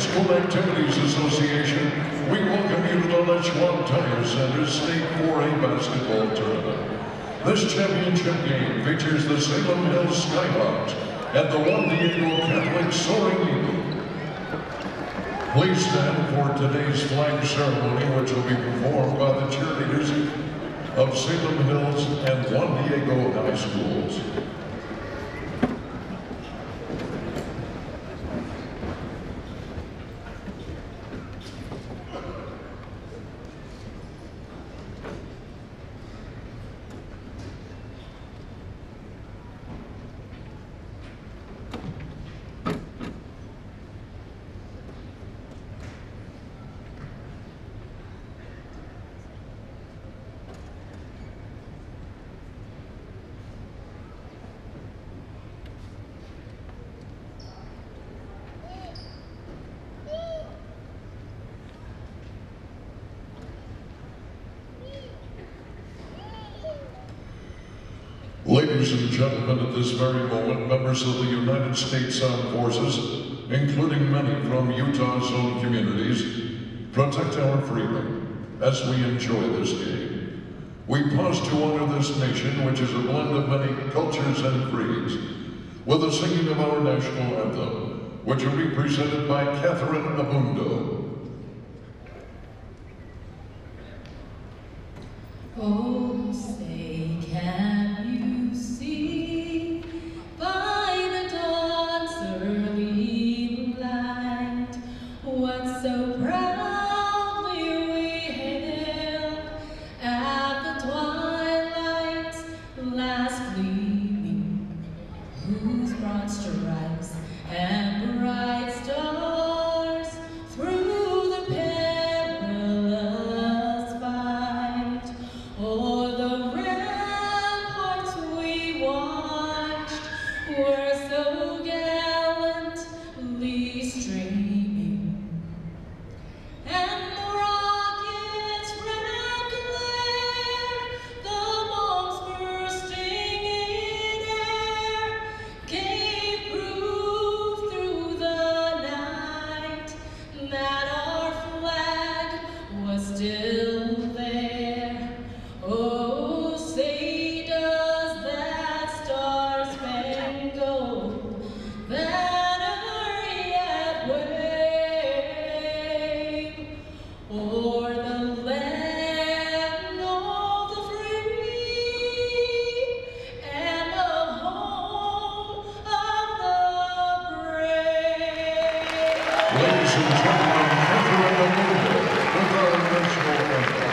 School Activities Association, we welcome you to the Juan Tire Center's State 4A basketball tournament. This championship game features the Salem Hills Skyhawks and the Juan Diego Catholic Soaring Eagle. Please stand for today's flag ceremony, which will be performed by the cheerleaders of Salem Hills and Juan Diego High Schools. Ladies and gentlemen, at this very moment, members of the United States Armed Forces, including many from Utah's own communities, protect our freedom as we enjoy this game. We pause to honor this nation, which is a blend of many cultures and creeds, with the singing of our national anthem, which will be presented by Catherine Abundo. Oh, say can you see by the dawn's early light what so proudly we hailed at the twilight's last gleaming, whose broad stripes and bright stars through the perilous fight o'er the ramparts we watched were so gallantly streaming, and the rockets' red glare, the bombs bursting in air, gave proof through the night that our flag was still there. Oh, say does that star-spangled banner yet wave o'er the land of the free and the home of the brave? Ladies and gentlemen, Catherine Abundo with our national anthem.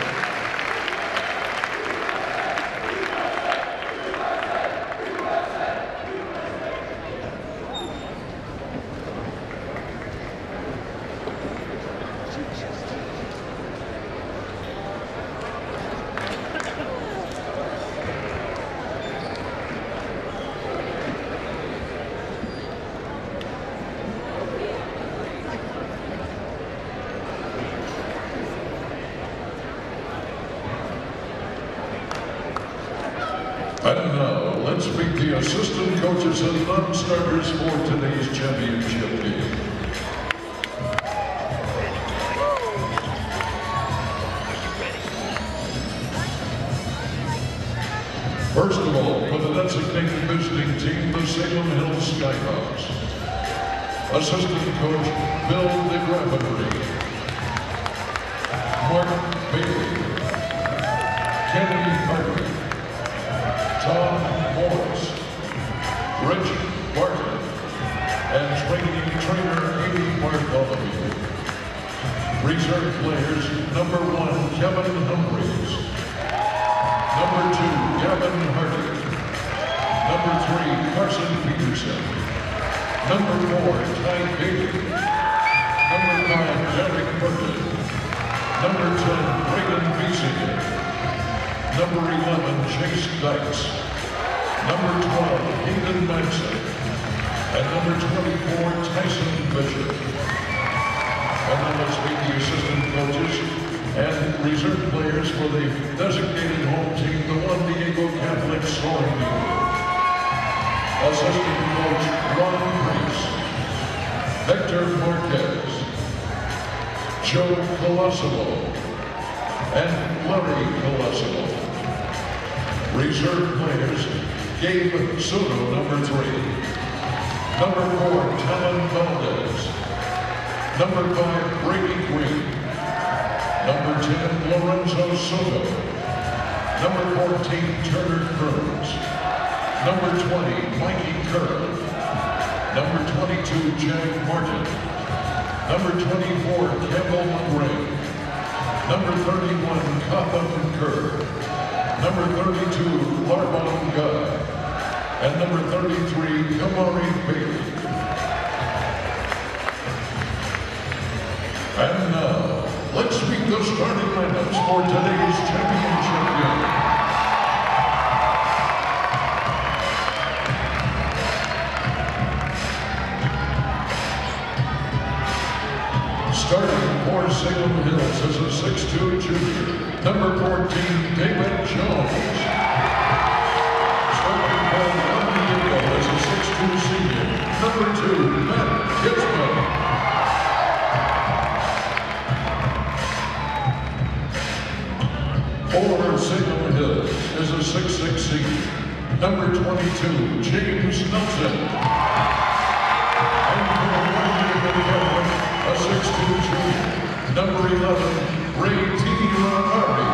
And now, let's meet the assistant coaches and non-starters for today's championship game. First of all, for the designated visiting team, the Salem Hills Skyhawks. Assistant coach, Bill DeGraffenry. Mark Bailey. Kennedy Harvey. Tom Morris, Rich Barton, and training trainer Amy Bartholomew. Reserve players, number 1, Kevin Humphreys. Number 2, Gavin Hardy. Number 3, Carson Peterson. Number 4, Ty Bailey. Number 5, Derek Burton. Number 10, Reagan Biesinger. Number 11, Chase Dykes. Number 12, Hayden Manson. And number 24, Tyson Bishop. And then let's meet the assistant coaches and reserve players for the designated home team, the Juan Diego Catholic Soaring Eagle. Assistant coach, Ron Priest. Hector Marquez. Joe Colosimo, and Larry Colosimo. Reserve players, Gabe Soto, number 3. Number 4, Talon Valdez. Number 5, Brady Green. Number 10, Lorenzo Soto. Number 14, Turner Cruz. Number 20, Mikey Kerr. Number 22, Jack Martin. Number 24, Campbell McRae. Number 31, Cotham Kerr. Number 32, Larbon Guy. And number 33, Kamari Bailey. And now, let's meet the starting lineups for today's championship game. Starting for Salem Hills as a 6'2" junior, number 14, David Jones. Starting for Juan as a 6'2" senior, number 2, Matt Kitzman. For Salem Hills is a 6'6" senior, number 22, James Nelson. A 6'2" junior, number 11, Ray T. Ramari.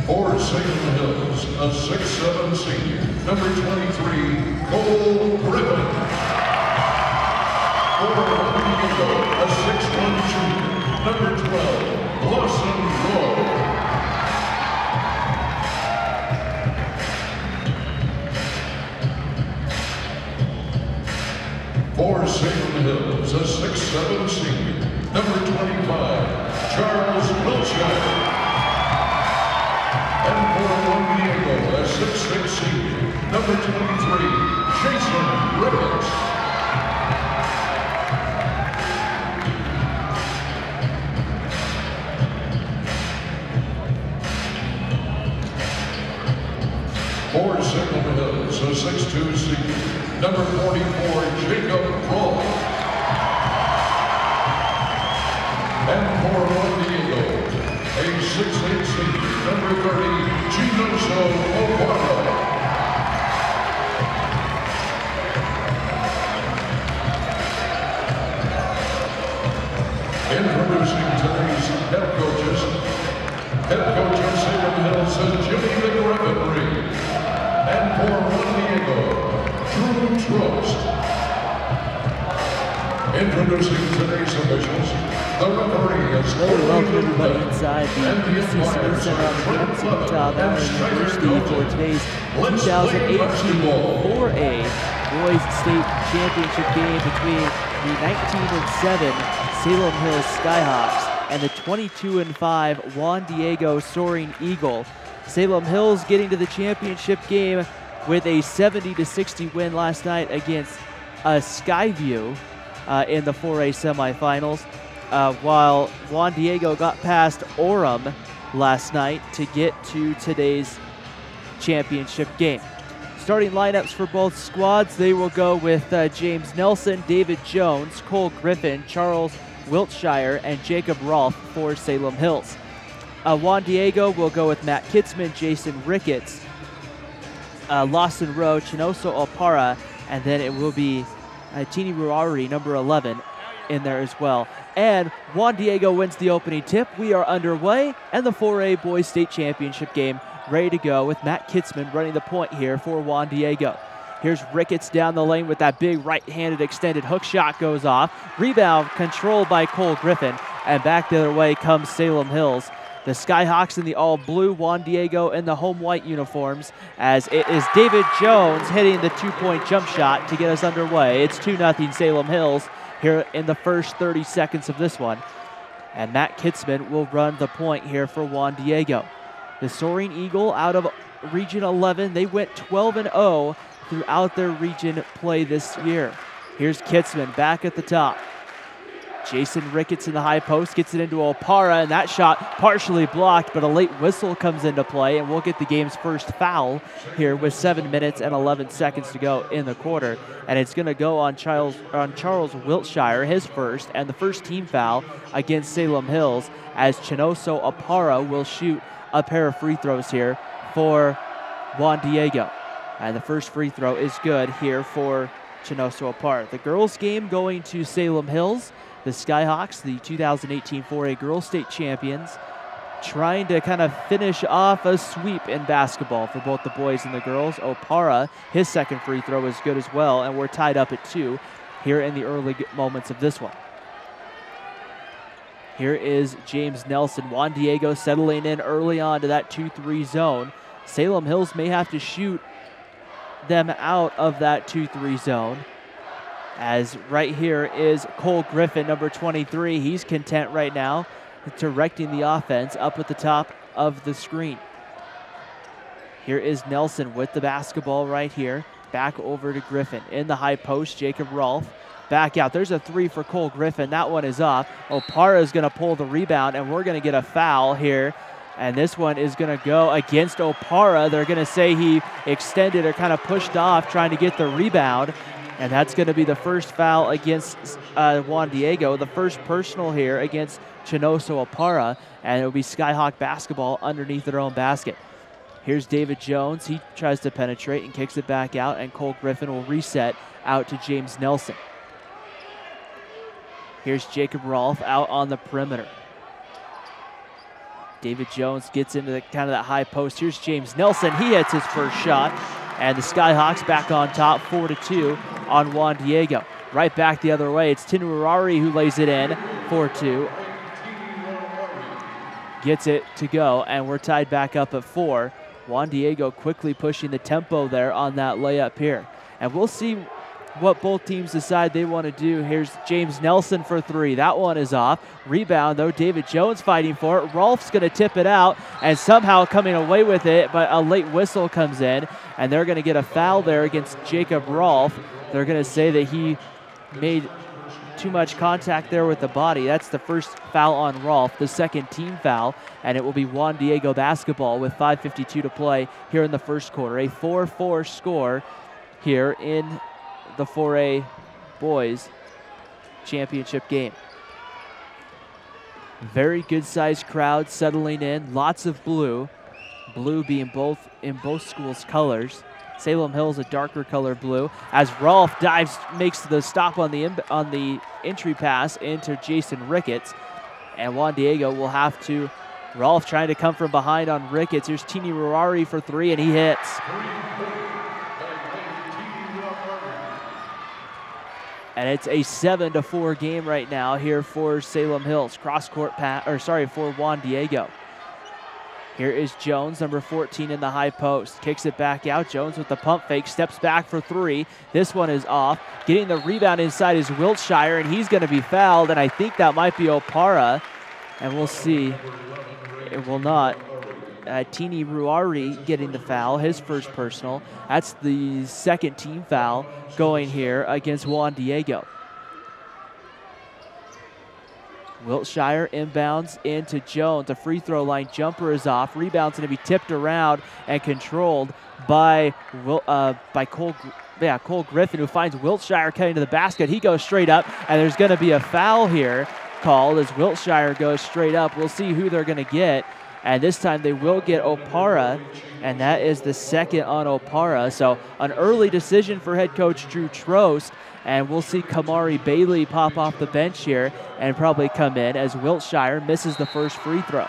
For Salem Hills, a 6'7" senior, number 23, Cole Griffin. For Juan Diego, a 6'1" junior, number 12, Lawson Rowe. For Salem Hills, a 6'7" senior, number 25, Charles Wiltshire. And for Juan Diego, a 6'6" senior, number 23, Jason Ricketts. For Salem Hills, a 6'2" senior, number 44, Jacob Paul. And for Juan Diego, a 6'8" senior, number 30, Chinoso Obama. Introducing today's head coaches. Head coach of Salem Hills is Jimmy McGrevery. And for Juan Diego, Drew Trost. Introducing today's officials, the referee is welcome everybody inside the UCC Center on the campus of Utah Valley University for today's 2018 4A Boys State Championship game between the 19-7 Salem Hills Skyhawks and the 22-5 Juan Diego Soaring Eagle. Salem Hills getting to the championship game with a 70-60 win last night against Skyview in the 4A semifinals, while Juan Diego got past Orem last night to get to today's championship game. Starting lineups for both squads, they will go with James Nelson, David Jones, Cole Griffin, Charles Wiltshire, and Jacob Rolfe for Salem Hills. Juan Diego will go with Matt Kitzman, Jason Ricketts, Lawson Rowe, Chinoso Opara, and then it will be Tini Ruari, number 11, in there as well. And Juan Diego wins the opening tip. We are underway, and the 4A Boys State Championship game ready to go with Matt Kitzman running the point here for Juan Diego. Here's Ricketts down the lane with that big right-handed extended hook shot goes off. Rebound controlled by Cole Griffin, and back the other way comes Salem Hills. The Skyhawks in the all-blue, Juan Diego in the home white uniforms, as it is David Jones hitting the two-point jump shot to get us underway. It's 2-0 Salem Hills here in the first 30 seconds of this one. And Matt Kitzman will run the point here for Juan Diego. The Soaring Eagle out of Region 11, they went 12-0 throughout their region play this year. Here's Kitzman back at the top. Jason Ricketts in the high post gets it into Opara, and that shot partially blocked, but a late whistle comes into play, and we'll get the game's first foul here with 7 minutes and 11 seconds to go in the quarter. And it's going to go on Charles Wiltshire, his first, and the first team foul against Salem Hills, as Chinoso Opara will shoot a pair of free throws here for Juan Diego. And the first free throw is good here for Chinoso Opara. The girls' game going to Salem Hills. The Skyhawks, the 2018 4A Girls State Champions, trying to kind of finish off a sweep in basketball for both the boys and the girls. Opara, his second free throw is good as well, and we're tied up at 2 here in the early moments of this one. Here is James Nelson. Juan Diego settling in early on to that 2-3 zone. Salem Hills may have to shoot them out of that 2-3 zone, as right here is Cole Griffin, number 23. He's content right now directing the offense up at the top of the screen. Here is Nelson with the basketball right here. Back over to Griffin. In the high post, Jacob Rolfe. Back out. There's a 3 for Cole Griffin. That one is off. Opara is going to pull the rebound, and we're going to get a foul here. And this one is going to go against Opara. They're going to say he extended or kind of pushed off trying to get the rebound. And that's going to be the first foul against Juan Diego, the first personal here against Chinoso Opara, and it will be Skyhawk basketball underneath their own basket. Here's David Jones. He tries to penetrate and kicks it back out, and Cole Griffin will reset out to James Nelson. Here's Jacob Rolfe out on the perimeter. David Jones gets into the kind of that high post. Here's James Nelson. He hits his first shot. And the Skyhawks back on top, 4-2 on Juan Diego. Right back the other way, it's Tinuarari who lays it in, 4-2. Gets it to go, and we're tied back up at 4. Juan Diego quickly pushing the tempo there on that layup here. And we'll see what both teams decide they want to do. Here's James Nelson for 3. That one is off. Rebound, though, David Jones fighting for it. Rolfe's going to tip it out, and somehow coming away with it, but a late whistle comes in, and they're going to get a foul there against Jacob Rolfe. They're going to say that he made too much contact there with the body. That's the first foul on Rolfe, the second team foul, and it will be Juan Diego basketball with 5:52 to play here in the first quarter. A 4-4 score here in the 4A boys championship game. Very good sized crowd settling in, lots of blue being in both schools' colors. Salem Hills a darker color blue, as Rolfe dives, makes the stop on the entry pass into Jason Ricketts, and Juan Diego will have to, Rolfe trying to come from behind on Ricketts. Here's Tini Ruari for 3, and he hits. And it's a 7-4 game right now here for Salem Hills. Cross-court pass, for Juan Diego. Here is Jones, number 14 in the high post. Kicks it back out. Jones with the pump fake, steps back for 3. This one is off. Getting the rebound inside is Wiltshire, and he's going to be fouled, and I think that might be Opara. And we'll see. It will not. Tini Ruari getting the foul, his first personal. That's the second team foul going here against Juan Diego. Wiltshire inbounds into Jones. The free throw line jumper is off. Rebound's going to be tipped around and controlled by Cole Griffin, who finds Wiltshire cutting to the basket. He goes straight up, and there's going to be a foul here called as Wiltshire goes straight up. We'll see who they're going to get. And this time they will get Opara, and that is the second on Opara. So an early decision for head coach Drew Trost, and we'll see Kamari Bailey pop off the bench here and probably come in as Wiltshire misses the first free throw.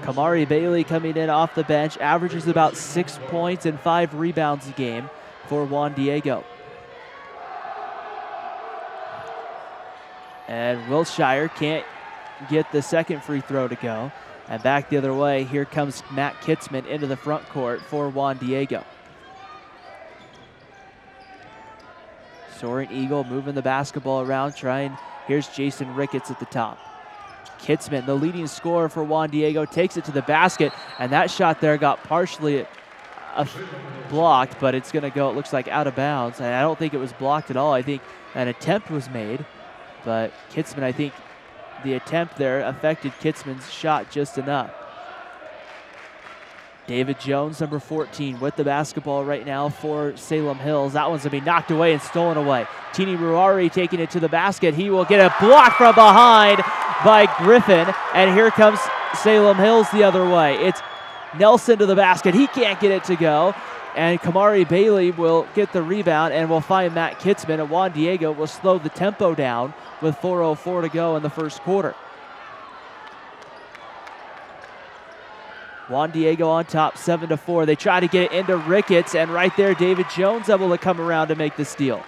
Kamari Bailey coming in off the bench, averages about 6 points and 5 rebounds a game for Juan Diego. And Wiltshire can't get the second free throw to go. And back the other way, here comes Matt Kitzman into the front court for Juan Diego. Soaring Eagle moving the basketball around, trying. Here's Jason Ricketts at the top. Kitzman, the leading scorer for Juan Diego, takes it to the basket, and that shot there got partially blocked, but it's going to go, it looks like, out of bounds. And I don't think it was blocked at all. I think an attempt was made, but Kitzman, I think the attempt there affected Kitzman's shot just enough. David Jones, number 14, with the basketball right now for Salem Hills. That one's going to be knocked away and stolen away. Tini Ruari taking it to the basket. He will get a block from behind by Griffin, and here comes Salem Hills the other way. It's Nelson to the basket. He can't get it to go, and Kamari Bailey will get the rebound and will find Matt Kitzman, and Juan Diego will slow the tempo down with 4:04 to go in the first quarter. Juan Diego on top, 7-4. They try to get it into Ricketts, and right there, David Jones able to come around to make the steal.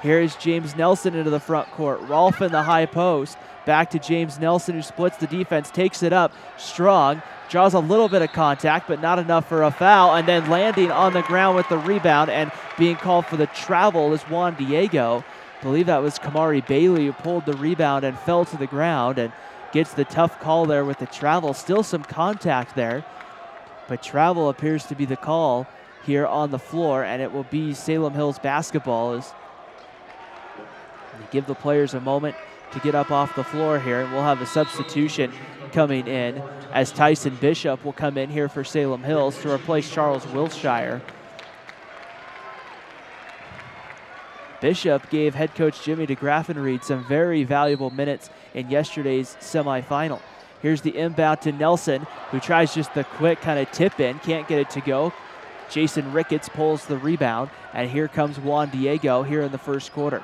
Here is James Nelson into the front court. Rolfe in the high post. Back to James Nelson, who splits the defense, takes it up strong, draws a little bit of contact, but not enough for a foul, and then landing on the ground with the rebound and being called for the travel is Juan Diego. I believe that was Kamari Bailey who pulled the rebound and fell to the ground and gets the tough call there with the travel. Still some contact there, but travel appears to be the call here on the floor, and it will be Salem Hills basketball as they give the players a moment to get up off the floor here, and we'll have a substitution coming in as Tyson Bishop will come in here for Salem Hills to replace Charles Wilshire. Bishop gave head coach Jimmy DeGraffenried some very valuable minutes in yesterday's semifinal. Here's the inbound to Nelson, who tries just the quick kind of tip in, can't get it to go. Jason Ricketts pulls the rebound, and here comes Juan Diego here in the first quarter.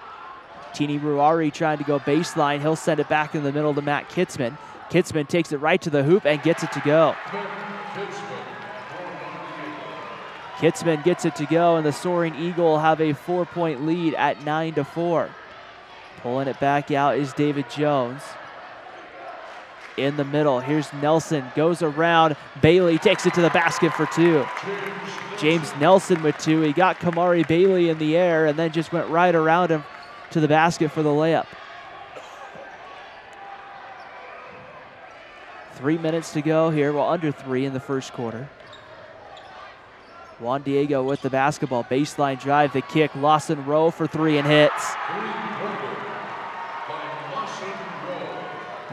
Tini Ruari trying to go baseline. He'll send it back in the middle to Matt Kitzman. Kitzman takes it right to the hoop and gets it to go. Kitzman gets it to go, and the Soaring Eagle have a 4-point lead at 9-4. Pulling it back out is David Jones. In the middle, here's Nelson, goes around. Bailey takes it to the basket for two. James Nelson with two. He got Kamari Bailey in the air and then just went right around him to the basket for the layup. 3 minutes to go here, well, under 3 in the first quarter. Juan Diego with the basketball, baseline drive, the kick, Lawson Rowe for 3 and hits.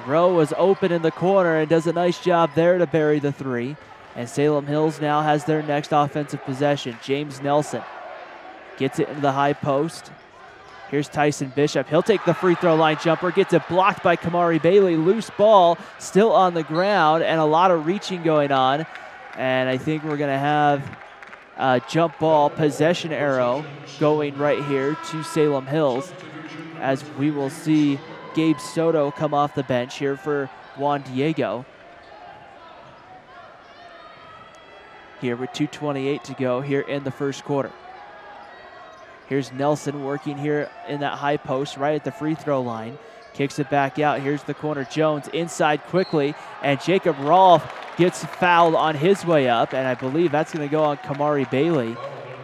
Rowe was open in the corner and does a nice job there to bury the 3. And Salem Hills now has their next offensive possession. James Nelson gets it into the high post. Here's Tyson Bishop. He'll take the free throw line jumper, gets it blocked by Kamari Bailey. Loose ball, still on the ground, and a lot of reaching going on. And I think we're going to have a jump ball possession arrow going right here to Salem Hills, as we will see Gabe Soto come off the bench here for Juan Diego. Here with 2:28 to go here in the first quarter. Here's Nelson working here in that high post right at the free throw line. Kicks it back out. Here's the corner. Jones inside quickly, and Jacob Rolfe gets fouled on his way up, and I believe that's going to go on Kamari Bailey,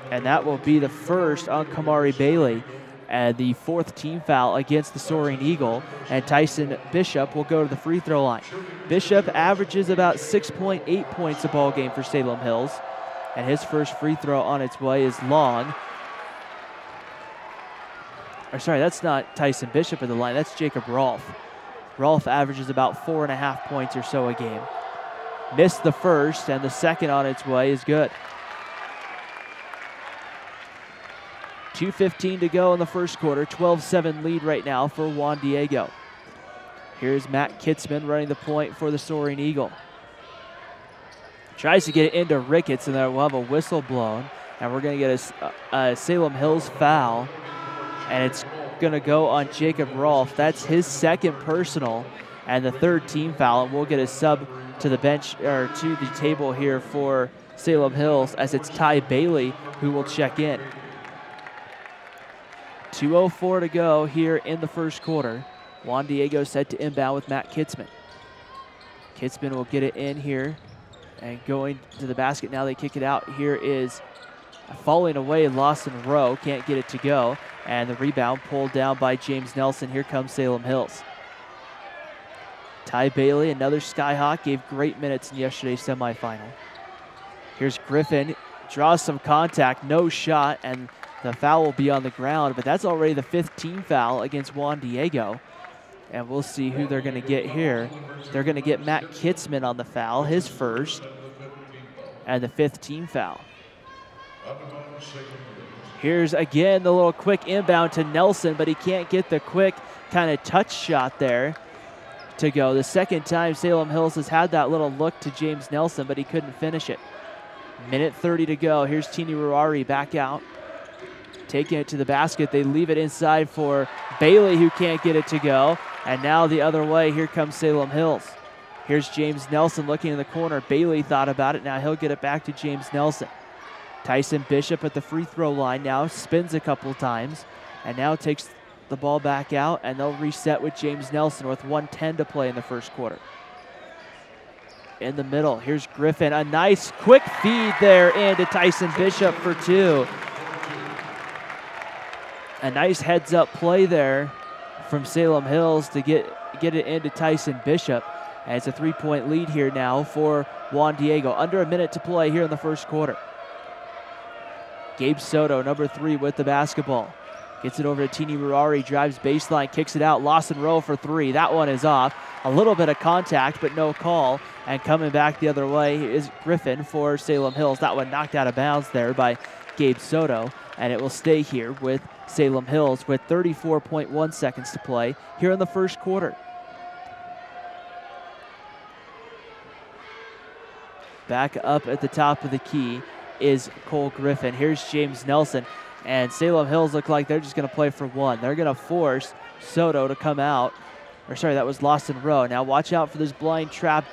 and that will be the first on Kamari Bailey, and the 4th team foul against the Soaring Eagle, and Tyson Bishop will go to the free throw line. Bishop averages about 6.8 points a ball game for Salem Hills, and his first free throw on its way is long. Or sorry, that's not Tyson Bishop at the line, that's Jacob Rolfe. Rolfe averages about 4.5 points or so a game. Missed the first, and the second on its way is good. 2:15 to go in the first quarter, 12-7 lead right now for Juan Diego. Here's Matt Kitzman running the point for the Soaring Eagle. Tries to get it into Ricketts, and then we'll have a whistle blown, and we're going to get a Salem Hills foul, and it's going to go on Jacob Rolfe. That's his second personal and the 3rd team foul, and we'll get a sub to the bench, or to the table here for Salem Hills, as it's Ty Bailey who will check in. 2:04 to go here in the first quarter. Juan Diego set to inbound with Matt Kitzman. Kitzman will get it in here and going to the basket. Now they kick it out. Here is falling away Lawson Rowe. Can't get it to go. And the rebound pulled down by James Nelson. Here comes Salem Hills. Ty Bailey, another Skyhawk, gave great minutes in yesterday's semifinal. Here's Griffin draws some contact, no shot, and the foul will be on the ground, but that's already the 5th team foul against Juan Diego. And we'll see who they're going to get here. They're going to get Matt Kitzman on the foul, his first, and the 5th team foul. Here's again the little quick inbound to Nelson, but he can't get the quick kind of touch shot there to go. The second time Salem Hills has had that little look to James Nelson, but he couldn't finish it. Minute 30 to go. Here's Tini Ruari back out, taking it to the basket. They leave it inside for Bailey, who can't get it to go. And now the other way, here comes Salem Hills. Here's James Nelson looking in the corner. Bailey thought about it. Now he'll get it back to James Nelson. Tyson Bishop at the free throw line now, spins a couple times, and now takes the ball back out, and they'll reset with James Nelson with 1:10 to play in the first quarter. In the middle, here's Griffin. A nice quick feed there into Tyson Bishop for 2. A nice heads-up play there from Salem Hills to get it into Tyson Bishop. And it's a 3-point lead here now for Juan Diego. Under a minute to play here in the first quarter. Gabe Soto, number 3, with the basketball. Gets it over to Tini Ruari, drives baseline, kicks it out. Lawson Rowe for 3. That one is off. A little bit of contact, but no call. And coming back the other way is Griffin for Salem Hills. That one knocked out of bounds there by Gabe Soto. And it will stay here with Salem Hills with 34.1 seconds to play here in the first quarter. Back up at the top of the key is Cole Griffin. Here's James Nelson, and Salem Hills look like they're just going to play for 1. They're going to force Soto to come out. Or sorry, that was Lawson Rowe. Now watch out for this blind trap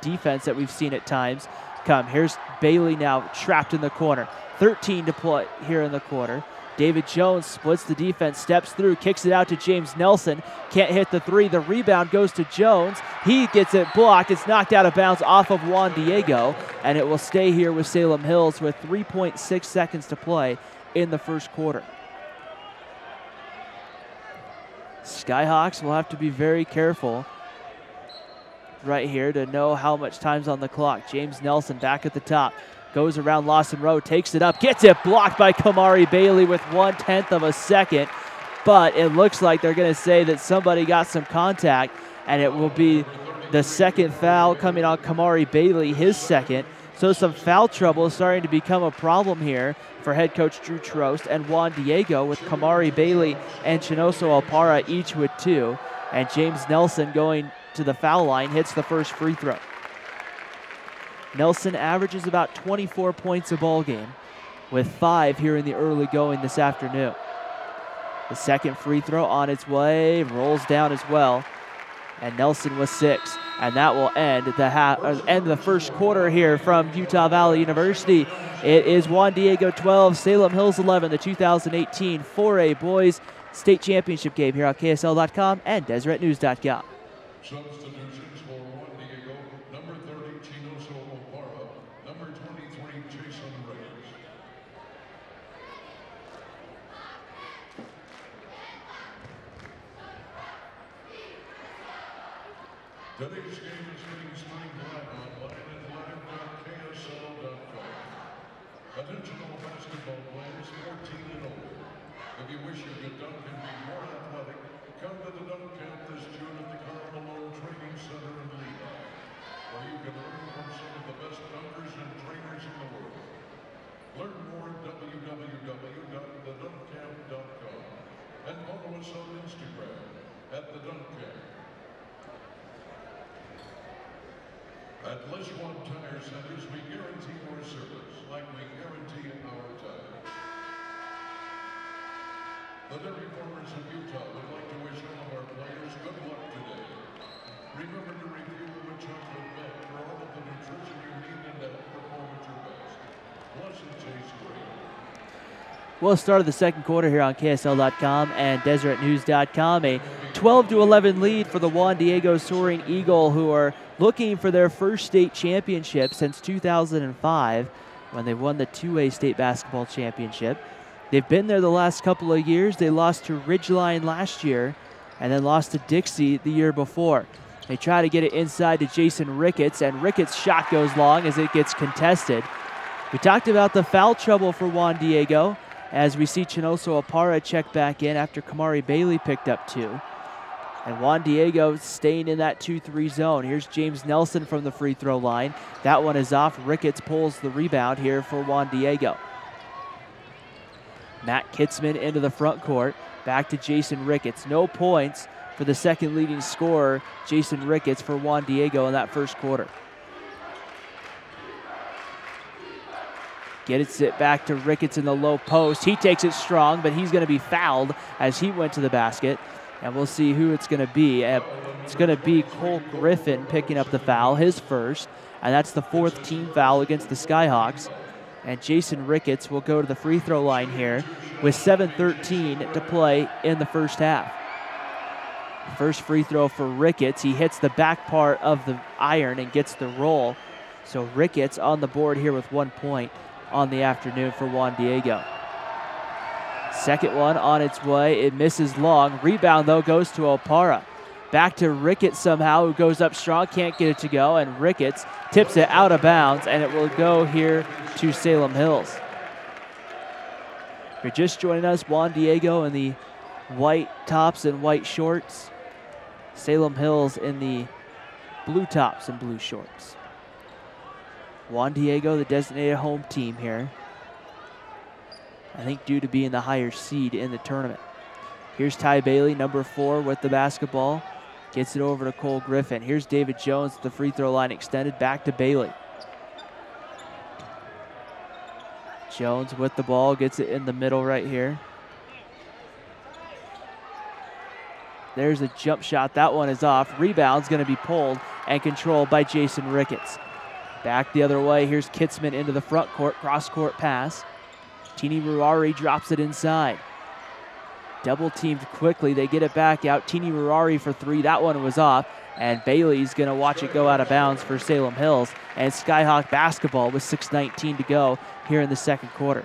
defense that we've seen at times come. Here's Bailey now trapped in the corner. 13 to play here in the quarter. David Jones splits the defense, steps through, kicks it out to James Nelson. Can't hit the 3. The rebound goes to Jones. He gets it blocked. It's knocked out of bounds off of Juan Diego, and it will stay here with Salem Hills with 3.6 seconds to play in the first quarter. Skyhawks will have to be very careful right here to know how much time's on the clock. James Nelson back at the top. Goes around Lawson Rowe, takes it up, gets it blocked by Kamari Bailey with 1/10 of a second. But it looks like they're going to say that somebody got some contact, and it will be the second foul coming on Kamari Bailey, his second. So some foul trouble is starting to become a problem here for head coach Drew Trost and Juan Diego, with Kamari Bailey and Chinoso Alpara each with 2. And James Nelson going to the foul line hits the first free throw. Nelson averages about 24 points a ball game, with 5 here in the early going this afternoon. The second free throw on its way, rolls down as well, and Nelson with 6. And that will end the first quarter here from Utah Valley University. It is Juan Diego 12, Salem Hills 11, the 2018 4A Boys State Championship game here on KSL.com and DeseretNews.com. Substitutions for Juan Diego, number 30, Chinoso Alpara, number 23, Jason Reyes. Today's game is being streamed live online at live.ksl.com. Attention all basketball players 14 and older. If you wish you could dunk and be more athletic, come to the dunk camp this June at the Carmelo Training Center in Levi, where you can learn from some of the best dunkers and trainers in the world. Learn more at www.thedunkcamp.com and follow us on Instagram at The Dunk Camp. At Les Schwab Tire Centers, we guarantee more service like we guarantee our tires. The Dairy Farmers of Utah would like to wish all of our players good luck today. Remember to refuel with chocolate milk for all of the nutrition you need and to help perform at your best. Plus, it tastes great. We'll start the second quarter here on KSL.com and DeseretNews.com. A 12-11 lead for the Juan Diego Soaring Eagle, who are looking for their first state championship since 2005, when they won the 2A state basketball championship. They've been there the last couple of years. They lost to Ridgeline last year and then lost to Dixie the year before. They try to get it inside to Jason Ricketts, and Ricketts' shot goes long as it gets contested. We talked about the foul trouble for Juan Diego as we see Chinoso Opara check back in after Kamari Bailey picked up 2. And Juan Diego staying in that 2-3 zone. Here's James Nelson from the free throw line. That one is off. Ricketts pulls the rebound here for Juan Diego. Matt Kitzman into the front court. Back to Jason Ricketts. No points for the second leading scorer, Jason Ricketts, for Juan Diego in that first quarter. Gets it back to Ricketts in the low post. He takes it strong, but he's going to be fouled as he went to the basket. And we'll see who it's going to be. It's going to be Cole Griffin picking up the foul, his first. And that's the 4th team foul against the Skyhawks. And Jason Ricketts will go to the free throw line here with 7:13 to play in the first half. First free throw for Ricketts. He hits the back part of the iron and gets the roll. So Ricketts on the board here with 1 point on the afternoon for Juan Diego. Second one on its way. It misses long. Rebound, though, goes to Opara. Back to Ricketts somehow, who goes up strong, can't get it to go, and Ricketts tips it out of bounds, and it will go here to Salem Hills. If you're just joining us, Juan Diego in the white tops and white shorts. Salem Hills in the blue tops and blue shorts. Juan Diego, the designated home team here. I think due to being the higher seed in the tournament. Here's Ty Bailey, number 4, with the basketball. Gets it over to Cole Griffin. Here's David Jones at the free throw line extended. Back to Bailey. Jones with the ball, gets it in the middle right here. There's a jump shot. That one is off. Rebound's going to be pulled and controlled by Jason Ricketts. Back the other way. Here's Kitzman into the front court. Cross-court pass. Tini Ruari drops it inside. Double teamed quickly. They get it back out. Tini Ruari for 3. That one was off. And Bailey's going to watch it go out of bounds for Salem Hills. And Skyhawk basketball with 6:19 to go here in the second quarter.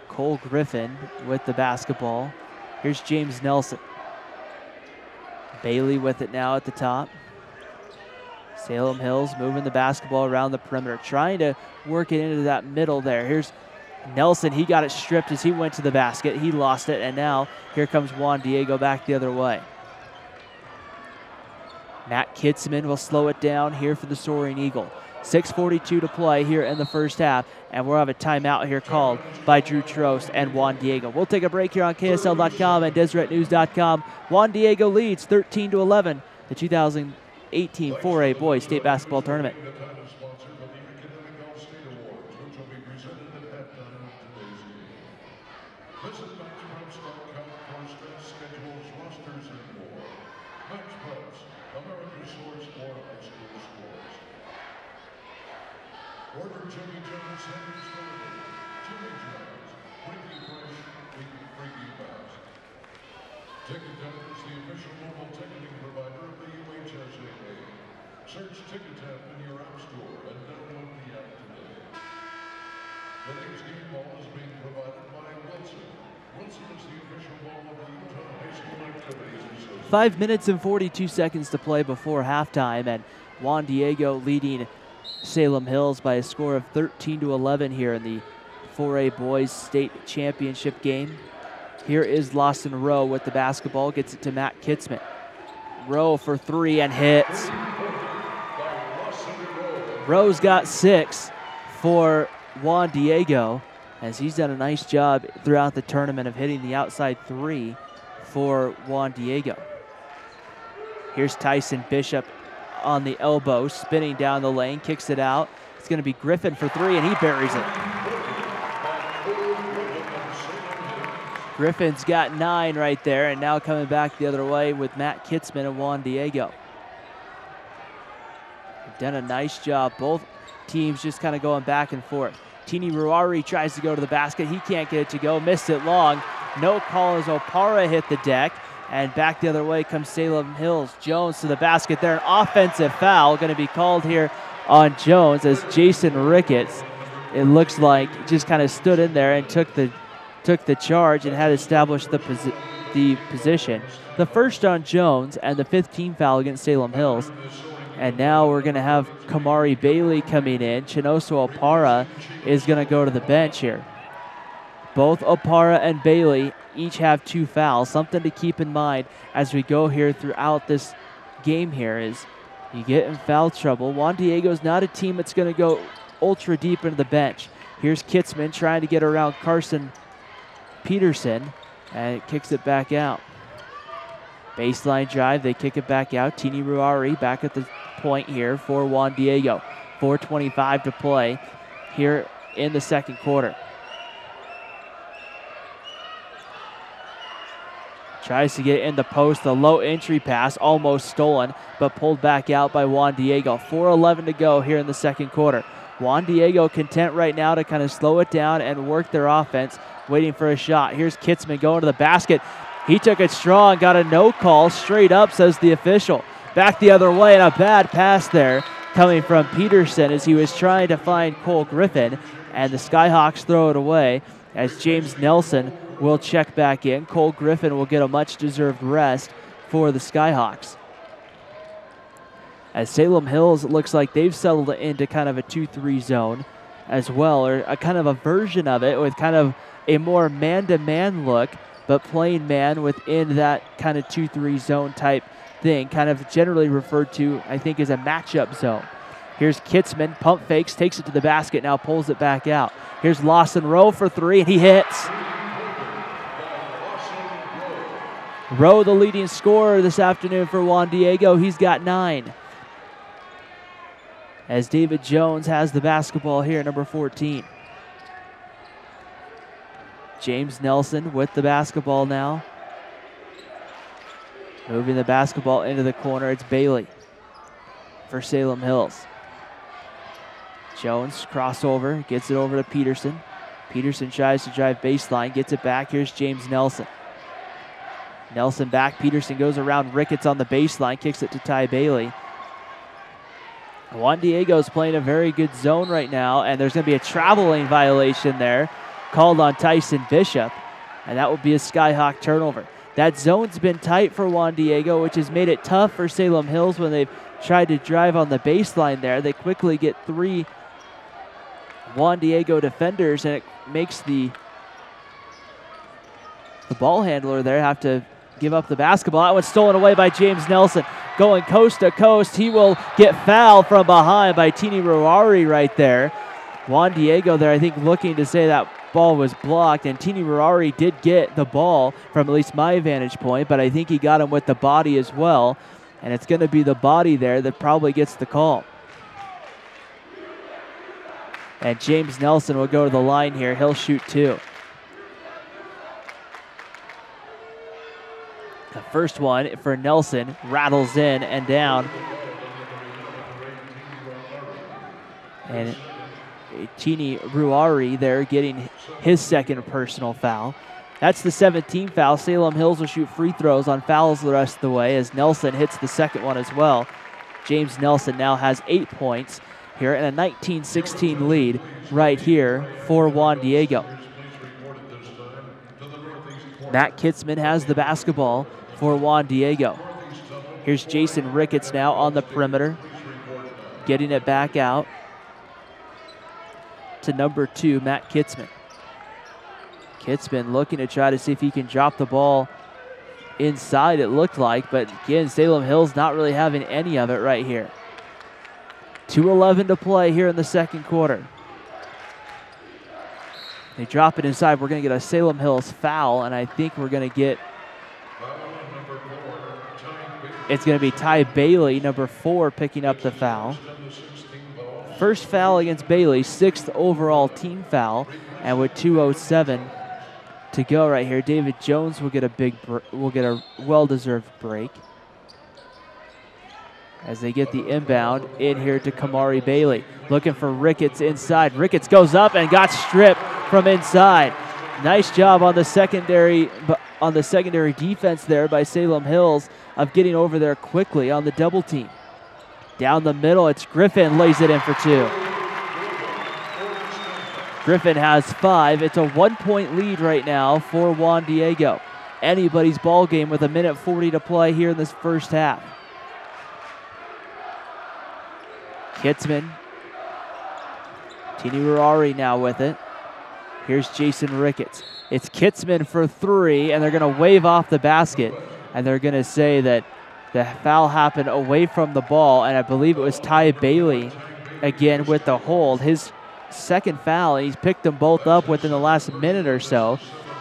Cole Griffin with the basketball. Here's James Nelson. Bailey with it now at the top. Salem Hills moving the basketball around the perimeter, trying to work it into that middle there. Here's Nelson. He got it stripped as he went to the basket. He lost it, and now here comes Juan Diego back the other way. Matt Kitzman will slow it down here for the Soaring Eagle. 6:42 to play here in the first half, and we'll have a timeout here called by Drew Trost and Juan Diego. We'll take a break here on KSL.com and DeseretNews.com. Juan Diego leads 13-11 the 2018 4A Boys State Basketball Tournament. Order Jimmy Jones sandwich delivery. Jimmy Jones, freaky fresh, freaky fast. Ticketek is the official mobile ticketing provider of the UHSAA. Search Ticketek in your app store and download the app today. Today's game ball is being provided by Wilson. Wilson is the official ball of the Utah High School Activities Association. 5 minutes and 42 seconds to play before halftime, and Juan Diego leading Salem Hills by a score of 13-11 here in the 4A Boys State Championship game. Here is Lawson Rowe with the basketball, gets it to Matt Kitzman. Rowe for 3 and hits. Rowe's got 6 for Juan Diego, as he's done a nice job throughout the tournament of hitting the outside 3 for Juan Diego. Here's Tyson Bishop on the elbow, spinning down the lane, kicks it out. It's going to be Griffin for 3, and he buries it. Griffin's got 9 right there, and now coming back the other way with Matt Kitzman and Juan Diego. They've done a nice job. Both teams just kind of going back and forth. Tini Ruari tries to go to the basket. He can't get it to go. Missed it long. No call as Opara hit the deck. And back the other way comes Salem Hills. Jones to the basket there. An offensive foul going to be called here on Jones as Jason Ricketts, it looks like, just kind of stood in there and took the took the charge and had established the position. The first on Jones and the 5th team foul against Salem Hills. And now we're going to have Kamari Bailey coming in. Chinoso Opara is going to go to the bench here. Both Opara and Bailey each have 2 fouls. Something to keep in mind as we go here throughout this game here is you get in foul trouble. Juan Diego's not a team that's going to go ultra deep into the bench. Here's Kitzman trying to get around Carson Peterson, and it kicks it back out. Baseline drive, they kick it back out. Tini Ruari back at the point here for Juan Diego. 4:25 to play here in the second quarter. Tries to get in the post, the low entry pass, almost stolen, but pulled back out by Juan Diego. 4:11 to go here in the second quarter. Juan Diego content right now to kind of slow it down and work their offense, waiting for a shot. Here's Kitzman going to the basket. He took it strong, got a no call, straight up, says the official. Back the other way, and a bad pass there coming from Peterson as he was trying to find Cole Griffin, and the Skyhawks throw it away as James Nelson will check back in. Cole Griffin will get a much-deserved rest for the Skyhawks. As Salem Hills looks like they've settled into kind of a 2-3 zone as well, or a kind of a version of it with kind of a more man-to-man look, but playing man within that kind of 2-3 zone type thing, kind of generally referred to, I think, as a matchup zone. Here's Kitzman, pump fakes, takes it to the basket, now pulls it back out. Here's Lawson Rowe for 3, and he hits. Rowe, the leading scorer this afternoon for Juan Diego. He's got 9. As David Jones has the basketball here, number 14. James Nelson with the basketball now. Moving the basketball into the corner, it's Bailey for Salem Hills. Jones crossover, gets it over to Peterson. Peterson tries to drive baseline, gets it back. Here's James Nelson. Nelson back, Peterson goes around Ricketts on the baseline, kicks it to Ty Bailey. Juan Diego's playing a very good zone right now, and there's going to be a travel lane violation there called on Tyson Bishop, and that will be a Skyhawk turnover. That zone's been tight for Juan Diego, which has made it tough for Salem Hills when they've tried to drive on the baseline there. They quickly get 3 Juan Diego defenders, and it makes the ball handler there have to give up the basketball. That one's stolen away by James Nelson. Going coast to coast, he will get fouled from behind by Tini Ruari right there. Juan Diego there, I think, looking to say that ball was blocked, and Tini Ruari did get the ball from at least my vantage point, but I think he got him with the body as well, and it's going to be the body there that probably gets the call. And James Nelson will go to the line here. He'll shoot 2. The first one for Nelson rattles in and down. And Tini Ruari there getting his second personal foul. That's the 17th foul. Salem Hills will shoot free throws on fouls the rest of the way as Nelson hits the second one as well. James Nelson now has 8 points here and a 19-16 lead right here for Juan Diego. Matt Kitzman has the basketball for Juan Diego. Here's Jason Ricketts now on the perimeter, getting it back out to number 2, Matt Kitzman. Kitzman looking to try to see if he can drop the ball inside, it looked like, but again, Salem Hills not really having any of it right here. 2:11 to play here in the second quarter. They drop it inside. We're going to get a Salem Hills foul, and I think we're going to get, it's going to be Ty Bailey, number 4, picking up the foul. First foul against Bailey, 6th overall team foul, and with 2:07 to go right here, David Jones will get a well-deserved break as they get the inbound in here to Kamari Bailey, looking for Ricketts inside. Ricketts goes up and got stripped from inside. Nice job on the secondary defense there by Salem Hills of getting over there quickly on the double team. Down the middle, it's Griffin, lays it in for 2. Griffin has 5. It's a 1-point lead right now for Juan Diego. Anybody's ball game with 1:40 to play here in this first half. Kitzman. Tini Rurari now with it. Here's Jason Ricketts. It's Kitzman for 3, and they're going to wave off the basket, and they're going to say that the foul happened away from the ball, and I believe it was Ty Bailey again with the hold. His second foul, and he's picked them both up within the last minute or so.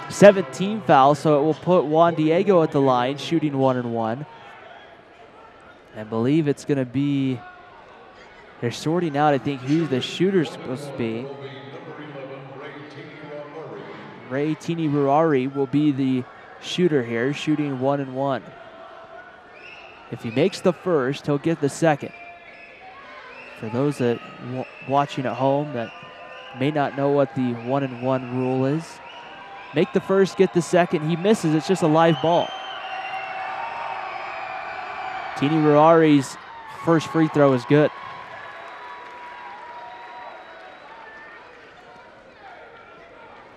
17 fouls, so it will put Juan Diego at the line, shooting 1-1. I believe it's going to be, they're sorting out, I think, who the shooter's supposed to be. Ray Tini Ruari will be the shooter here, shooting 1-1. If he makes the first, he'll get the second. For those that watching at home that may not know what the 1-1 rule is, make the first, get the second. He misses, it's just a live ball. Tini Ruari's first free throw is good.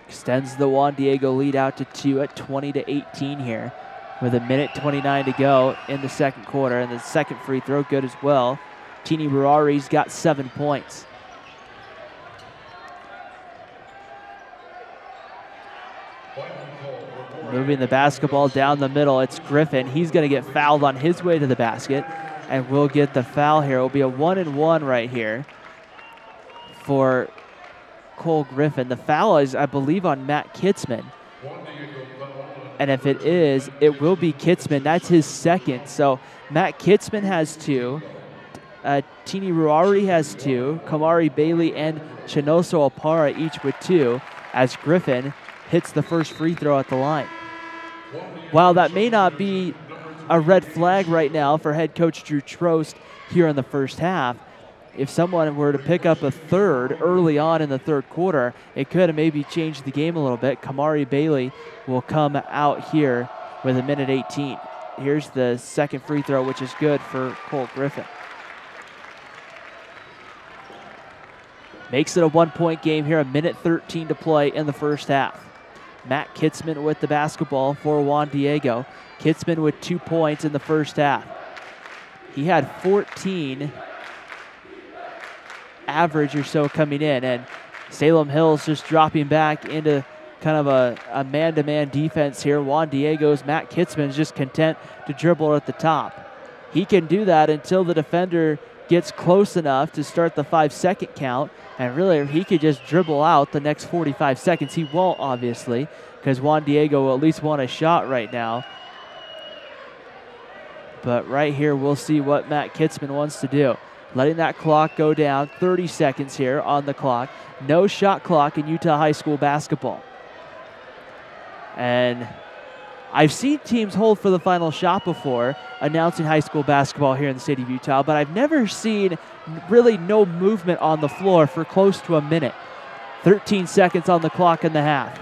Extends the Juan Diego lead out to 2 at 20-18 here with 1:29 to go in the second quarter. And the second free throw good as well. Tini Ruari's got 7 points. Moving the basketball down the middle, it's Griffin. He's going to get fouled on his way to the basket, and we'll get the foul here. It will be a 1-1 right here for Cole Griffin. The foul is, I believe, on Matt Kitzman. And if it is, it will be Kitzman. That's his second. So Matt Kitzman has 2. Tini Ruari has 2. Kamari Bailey and Chinoso Opara each with 2 as Griffin hits the first free throw at the line. While that may not be a red flag right now for head coach Drew Trost here in the first half, if someone were to pick up a third early on in the third quarter, it could have maybe changed the game a little bit. Kamari Bailey will come out here with 1:18. Here's the second free throw, which is good for Cole Griffin. Makes it a 1-point game here, 1:13 to play in the first half. Matt Kitzman with the basketball for Juan Diego. Kitzman with 2 points in the first half. He had 14 average or so coming in, and Salem Hills just dropping back into kind of a man-to-man defense here. Juan Diego's Matt Kitzman is just content to dribble at the top. He can do that until the defender gets close enough to start the 5-second count, and really he could just dribble out the next 45 seconds. He won't, obviously, because Juan Diego will at least want a shot right now. But right here we'll see what Matt Kitzman wants to do. Letting that clock go down, 30 seconds here on the clock. No shot clock in Utah High School basketball. And I've seen teams hold for the final shot before, announcing high school basketball here in the state of Utah, but I've never seen really no movement on the floor for close to a minute. 13 seconds on the clock in the half.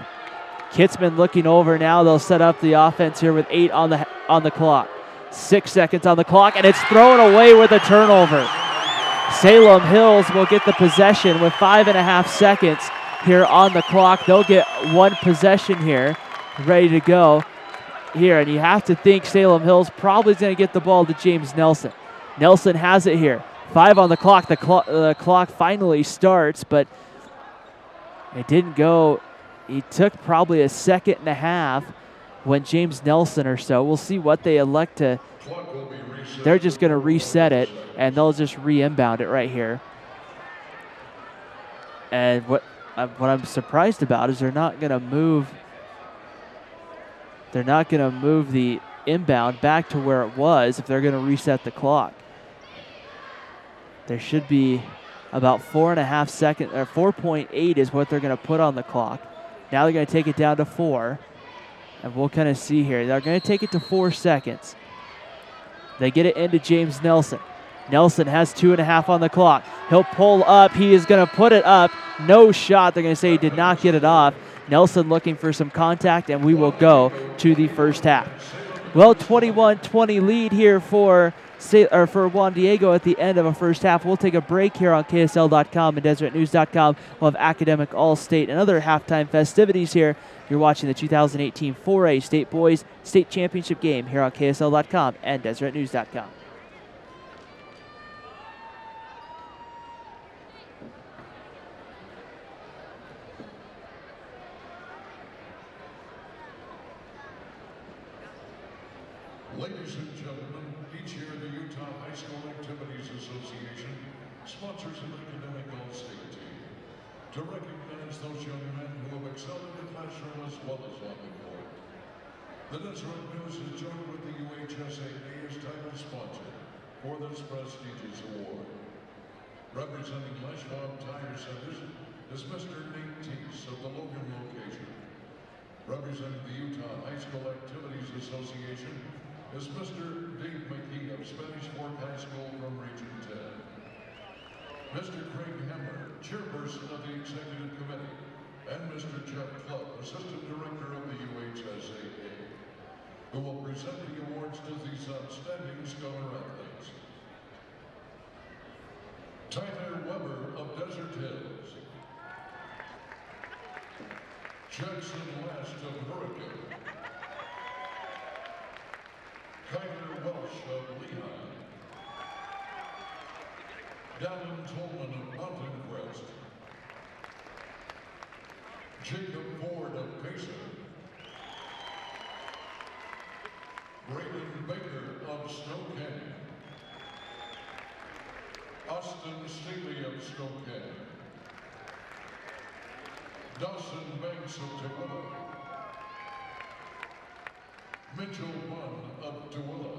Kitzman looking over now. They'll set up the offense here with 8 on the clock. 6 seconds on the clock, and it's thrown away with a turnover. Salem Hills will get the possession with 5.5 seconds here on the clock. They'll get one possession here, ready to go here. And you have to think Salem Hills probably is going to get the ball to James Nelson. Nelson has it here. 5 on the clock. The clock finally starts, but it didn't go. He took probably 1.5 seconds when James Nelson or so. We'll see what they elect to. They're just going to reset it, and they'll just re-inbound it right here. And what I'm surprised about is they're not going to move. They're not going to move the inbound back to where it was if they're going to reset the clock. There should be about 4.5 seconds, or 4.8 is what they're going to put on the clock. Now they're going to take it down to 4. And we'll kind of see here. They're going to take it to 4 seconds. They get it into James Nelson. Nelson has 2.5 on the clock. He'll pull up. He is going to put it up. No shot. They're going to say he did not get it off. Nelson looking for some contact, and we will go to the first half. Well, 21-20 lead here for for Juan Diego at the end of a first half. We'll take a break here on KSL.com and DeseretNews.com. We'll have Academic All-State and other halftime festivities here. You're watching the 2018 4A State Boys State Championship game here on KSL.com and DeseretNews.com. Ladies and gentlemen, each year the Utah High School Activities Association sponsors an academic all-state team to recognize those young men who have excelled in the classroom as well as on the court. The Deseret News is joined with the UHSAA as title sponsor for this prestigious award. Representing Lashwab Tire Centers is Mr. Nate Teese of the Logan location. Representing the Utah High School Activities Association is Mr. Dave McKee of Spanish Fork High School from Region 10. Mr. Craig Hammer, Chairperson of the Executive Committee, and Mr. Jeff Clubb, Assistant Director of the UHSAA, who will present the awards to these outstanding scholar athletes. Tyler Weber of Desert Hills. Jackson Last of Hurricane. Kyler Welsh of Lehigh. Dallin Tolman of Mountain Crest. Jacob Ford of Pacer. Braden Baker of Snow Canyon. Austin Staley of Snow Canyon. Dawson Banks of Tooele. Mitchell Juan of Tooele.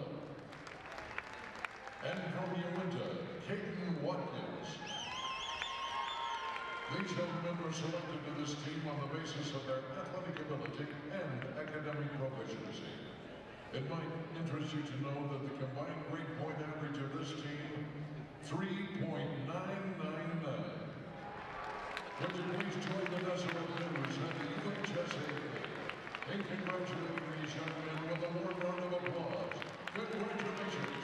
And from Uinta, Caden Watkins. These young men were selected to this team on the basis of their athletic ability and academic proficiency. It might interest you to know that the combined grade point average of this team, 3.999. Would you please join the Deseret News and the UHSAA in congratulating these young men with a warm round of applause. Congratulations.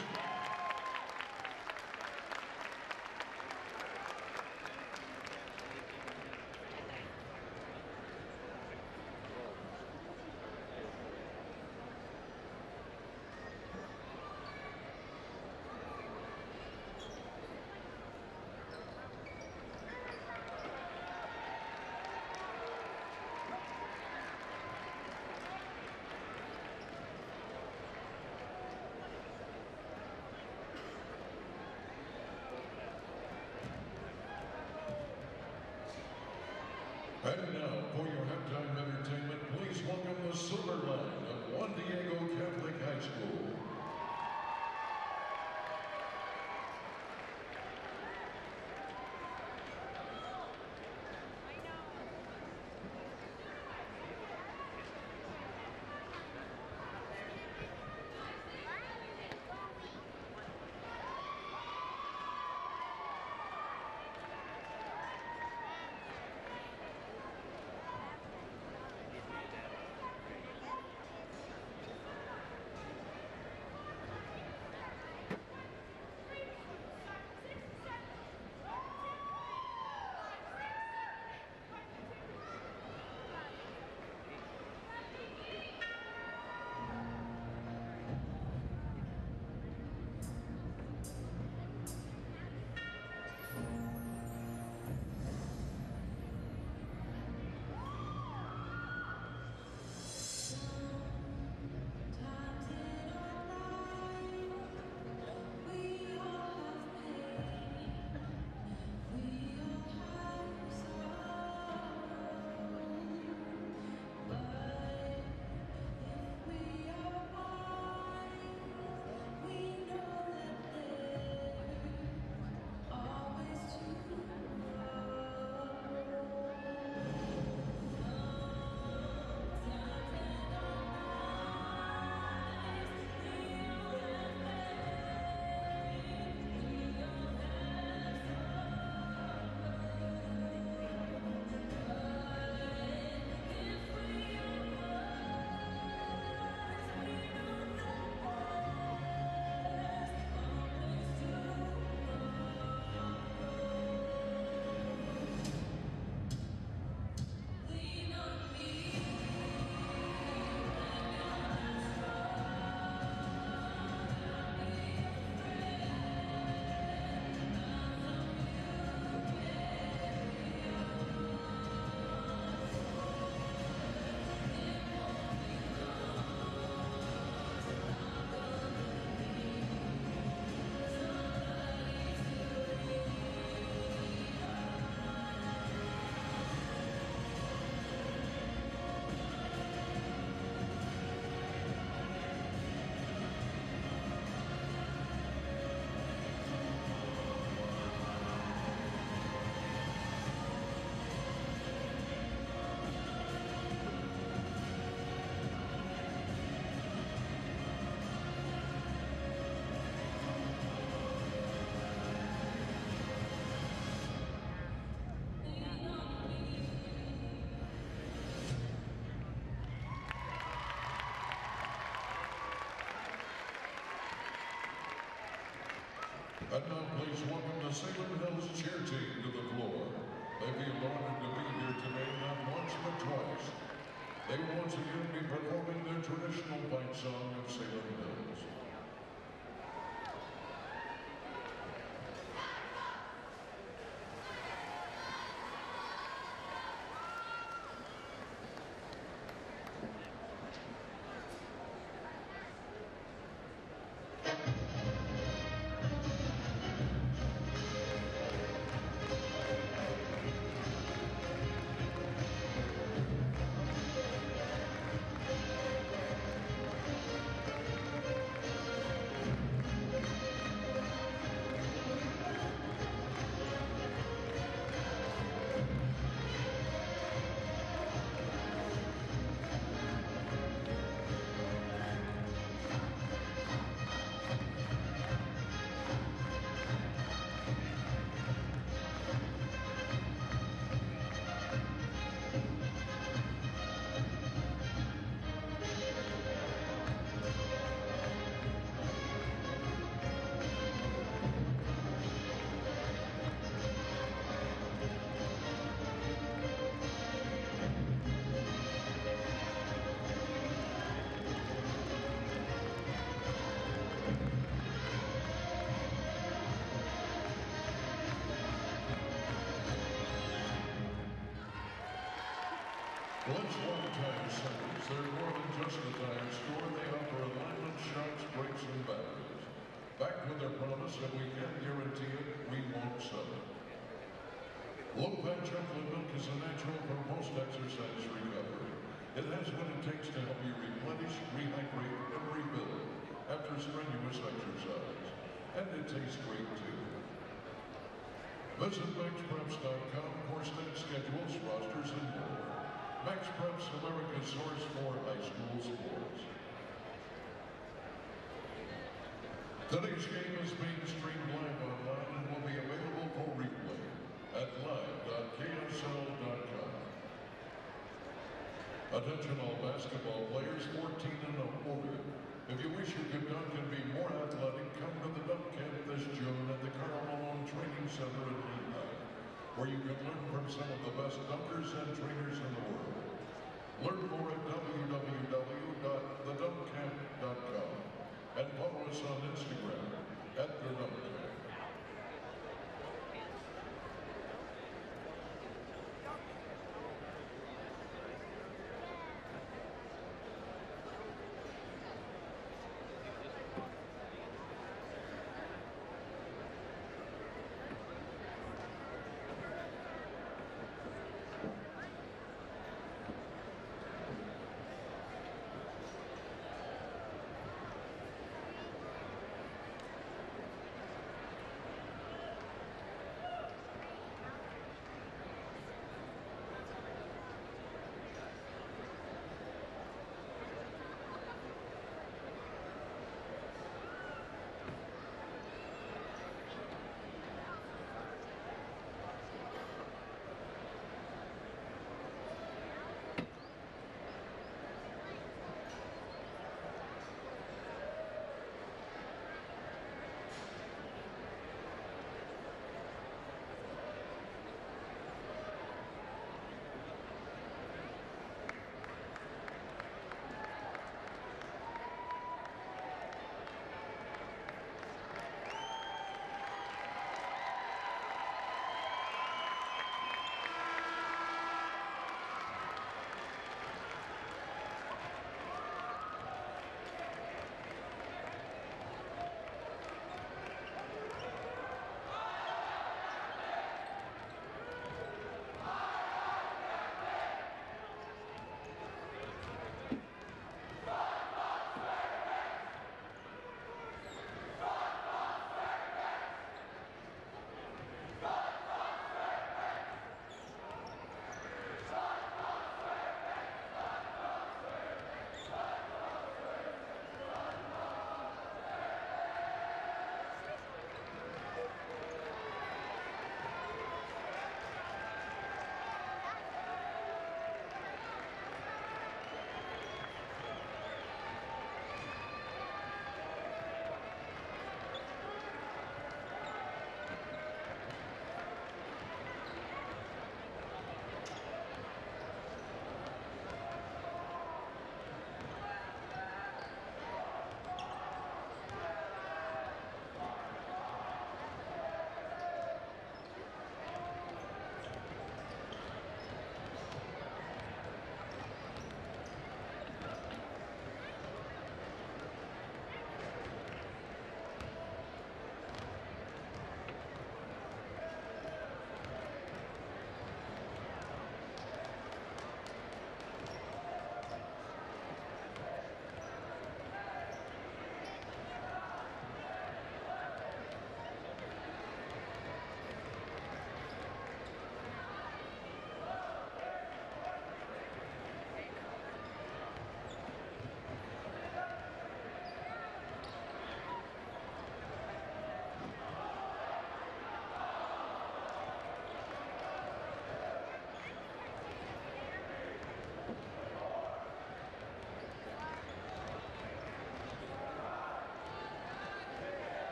And now please welcome the Salem Hills cheer team to the floor. They feel honored to be here today not once but twice. They will once again be performing their traditional fight song of Salem Hills. They're more than just a tire store. They offer alignment, shocks, brakes, and batteries. Backed with their promise that we can guarantee it, we won't sell it. Low-fat chocolate milk is a natural for post-exercise recovery. It has what it takes to help you replenish, rehydrate, and rebuild after strenuous exercise. And it tastes great too. Visit MaxPreps.com for state schedules, rosters, and more. Max Preps, America's source for high school sports. Today's game is being streamed live online and will be available for replay at live.ksl.com. Attention all basketball players 14 and older. If you wish you could dunk and be more athletic, come to the dunk camp this June at the Carl Malone Training Center in Lehigh, where you can learn from some of the best dunkers and trainers in the world. Learn more at www.thedunkcamp.com and follow us on Instagram at The Dunk Camp.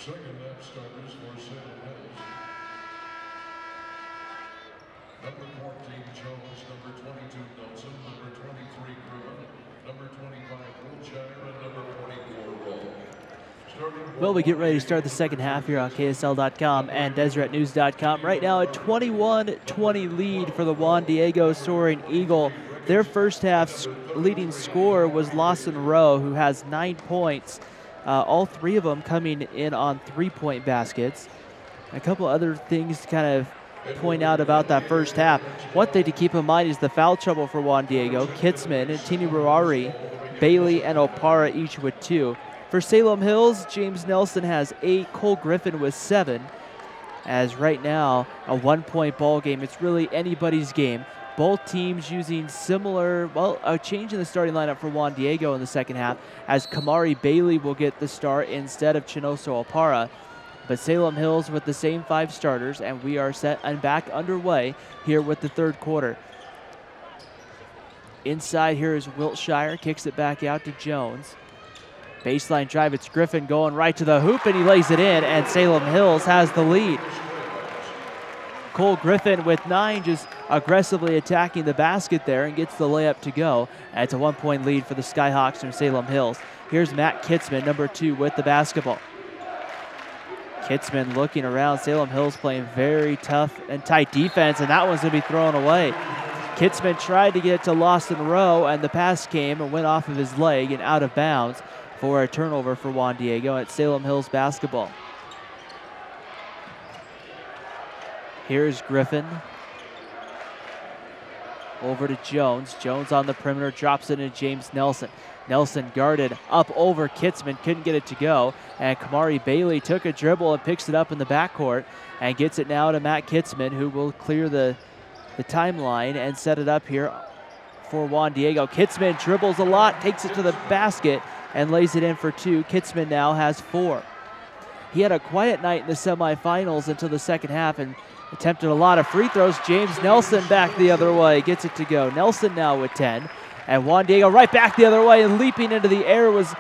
Second half starters for Salem Hills. Number 14, Jones. Number 22, Nelson. Number 23, Griffin. Number 25, Wiltshire. And number 44, Roll. Well, we get ready to start the second half here on KSL.com and DeseretNews.com. Right now, a 21-20 lead for the Juan Diego Soaring Eagle. Their first half's leading scorer was Lawson Rowe, who has 9 points. All three of them coming in on three-point baskets. A couple other things to kind of point out about that first half. One thing to keep in mind is the foul trouble for Juan Diego. Kitzman and Tini Ruari, Bailey, and Opara each with 2. For Salem Hills, James Nelson has 8, Cole Griffin with 7. As right now, a 1-point ball game. It's really anybody's game. Both teams using similar, well, a change in the starting lineup for Juan Diego in the second half, as Kamari Bailey will get the start instead of Chinoso Opara. But Salem Hills with the same 5 starters, and we are set and back underway here with the third quarter. Inside here is Wiltshire, kicks it back out to Jones. Baseline drive, it's Griffin going right to the hoop, and he lays it in, and Salem Hills has the lead. Cole Griffin with 9, just aggressively attacking the basket there and gets the layup to go. And it's a 1-point lead for the Skyhawks from Salem Hills. Here's Matt Kitzman, number 2, with the basketball. Kitzman looking around. Salem Hills playing very tough and tight defense, and that one's going to be thrown away. Kitzman tried to get it to Lawson Rowe, and the pass came and went off of his leg and out of bounds for a turnover for Juan Diego at Salem Hills basketball. Here's Griffin. Over to Jones. Jones on the perimeter, drops it into James Nelson. Nelson guarded up over Kitzman, couldn't get it to go. And Kamari Bailey took a dribble and picks it up in the backcourt and gets it now to Matt Kitzman, who will clear the timeline and set it up here for Juan Diego. Kitzman dribbles a lot, takes it to the basket, and lays it in for 2. Kitzman now has 4. He had a quiet night in the semifinals until the second half and attempted a lot of free throws. James Nelson back the other way, gets it to go. Nelson now with 10. And Juan Diego right back the other way, and leaping into the air was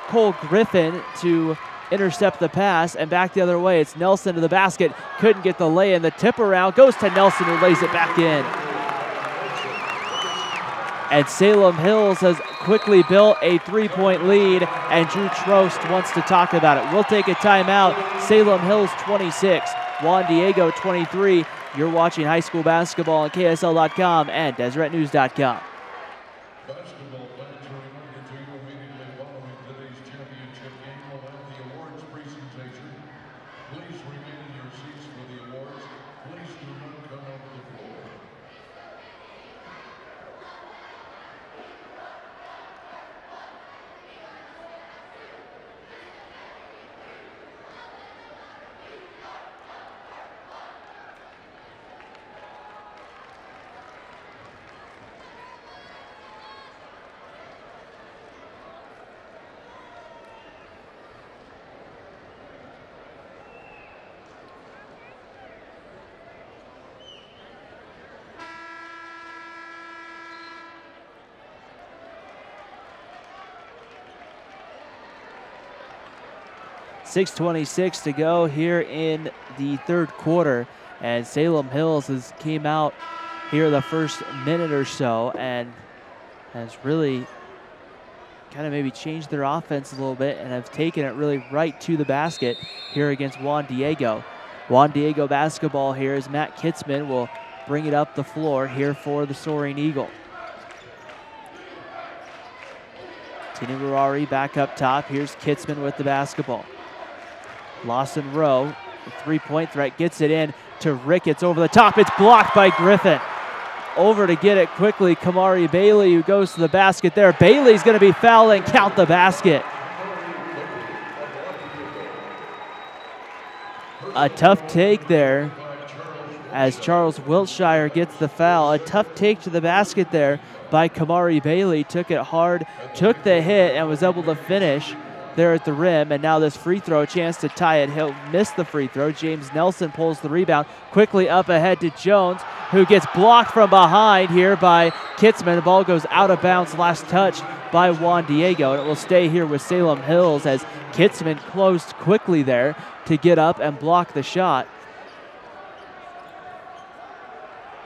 Cole Griffin to intercept the pass, and back the other way, it's Nelson to the basket. Couldn't get the lay-in. The tip around goes to Nelson, who lays it back in. And Salem Hills has quickly built a 3-point lead, and Drew Trost wants to talk about it. We'll take a timeout. Salem Hills 26, Juan Diego 23. You're watching high school basketball on KSL.com and DeseretNews.com. Basketball fans are reminded to you immediately following today's championship game will have the awards presentation. Please remain in your seats for the awards. Please do not come off the floor. .626 to go here in the third quarter, and Salem Hills has came out here the first minute or so and has really kind of maybe changed their offense a little bit and have taken it really right to the basket here against Juan Diego. Juan Diego basketball here as Matt Kitzman will bring it up the floor here for the Soaring Eagle. Tini Ruari back up top. Here's Kitzman with the basketball. Lawson Rowe, the 3-point threat, gets it in to Ricketts over the top. It's blocked by Griffin. Over to get it quickly, Kamari Bailey, who goes to the basket there. Bailey's going to be fouled and count the basket. A tough take there as Charles Wiltshire gets the foul. A tough take to the basket there by Kamari Bailey. Took it hard, took the hit, and was able to finish. there at the rim, and now this free throw, chance to tie it. He'll miss the free throw. James Nelson pulls the rebound quickly up ahead to Jones, who gets blocked from behind here by Kitzman. The ball goes out of bounds, last touch by Juan Diego, and it will stay here with Salem Hills as Kitzman closed quickly there to get up and block the shot.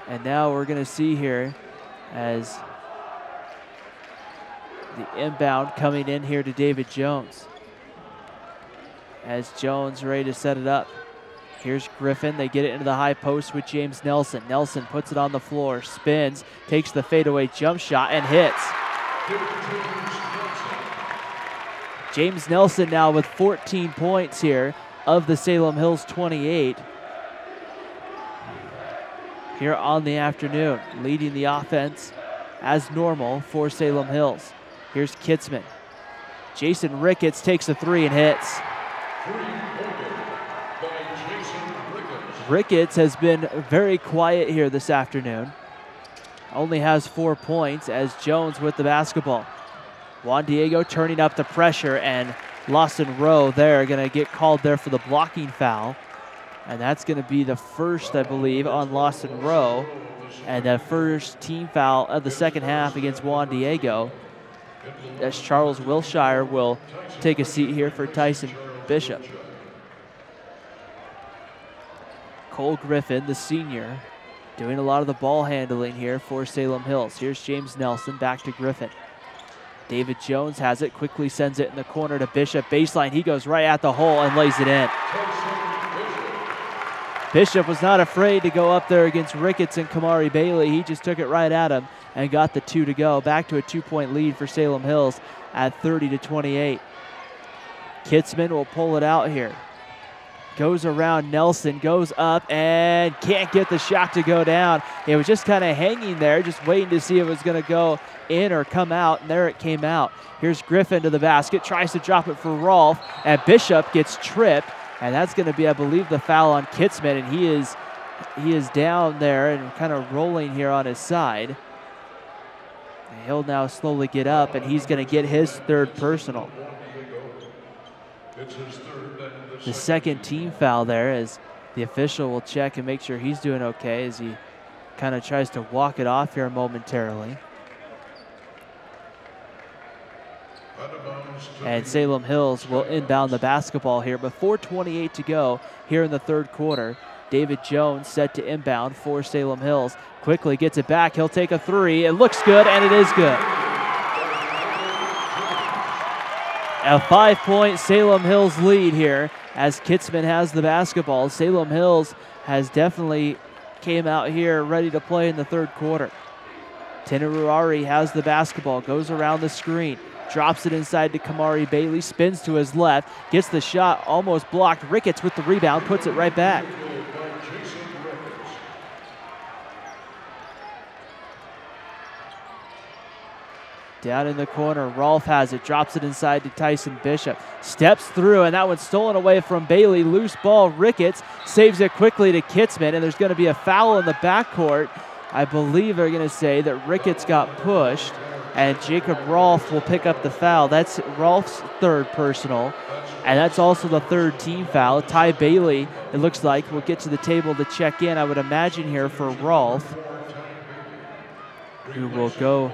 And now we're going to see here as the inbound coming in here to David Jones. As Jones ready to set it up. Here's Griffin. They get it into the high post with James Nelson. Nelson puts it on the floor, spins, takes the fadeaway jump shot, and hits. James Nelson now with 14 points here of the Salem Hills 28. Here on the afternoon, leading the offense as normal for Salem Hills. Here's Kitzman. Jason Ricketts takes a three and hits. Ricketts has been very quiet here this afternoon. Only has 4 points as Jones with the basketball. Juan Diego turning up the pressure, and Lawson Rowe there going to get called there for the blocking foul. And that's going to be the first, I believe, on Lawson Rowe. And the first team foul of the second half against Juan Diego. As Charles Wilshire will take a seat here for Tyson Bishop. Cole Griffin, the senior, doing a lot of the ball handling here for Salem Hills. Here's James Nelson, back to Griffin. David Jones has it, quickly sends it in the corner to Bishop. Baseline, he goes right at the hole and lays it in. Bishop was not afraid to go up there against Ricketts and Kamari Bailey. He just took it right at him and got the 2 to go. Back to a 2-point lead for Salem Hills at 30-28. Kitzman will pull it out here. Goes around Nelson, goes up and can't get the shot to go down. It was just kind of hanging there, just waiting to see if it was going to go in or come out, and there it came out. Here's Griffin to the basket, tries to drop it for Rolfe, and Bishop gets tripped. And that's going to be, I believe, the foul on Kitzman, and he is down there and kind of rolling here on his side. And he'll now slowly get up, and he's going to get his third personal. The second team foul there, as the official will check and make sure he's doing okay as he kind of tries to walk it off here momentarily. And Salem Hills will inbound the basketball here, but 4:28 to go here in the third quarter. David Jones set to inbound for Salem Hills. Quickly gets it back. He'll take a three. It looks good, and it is good. A 5-point Salem Hills lead here as Kitzman has the basketball. Salem Hills has definitely came out here ready to play in the third quarter. Teneruari has the basketball, goes around the screen. Drops it inside to Kamari Bailey, spins to his left, gets the shot, almost blocked. Ricketts with the rebound, puts it right back. Down in the corner, Rolfe has it, drops it inside to Tyson Bishop. Steps through, and that one's stolen away from Bailey. Loose ball, Ricketts saves it quickly to Kitzman, and there's going to be a foul in the backcourt. I believe they're going to say that Ricketts got pushed, and Jacob Rolfe will pick up the foul. That's Rolfe's third personal, and that's also the third team foul. Ty Bailey, it looks like, will get to the table to check in, I would imagine, here for Rolfe, who will go.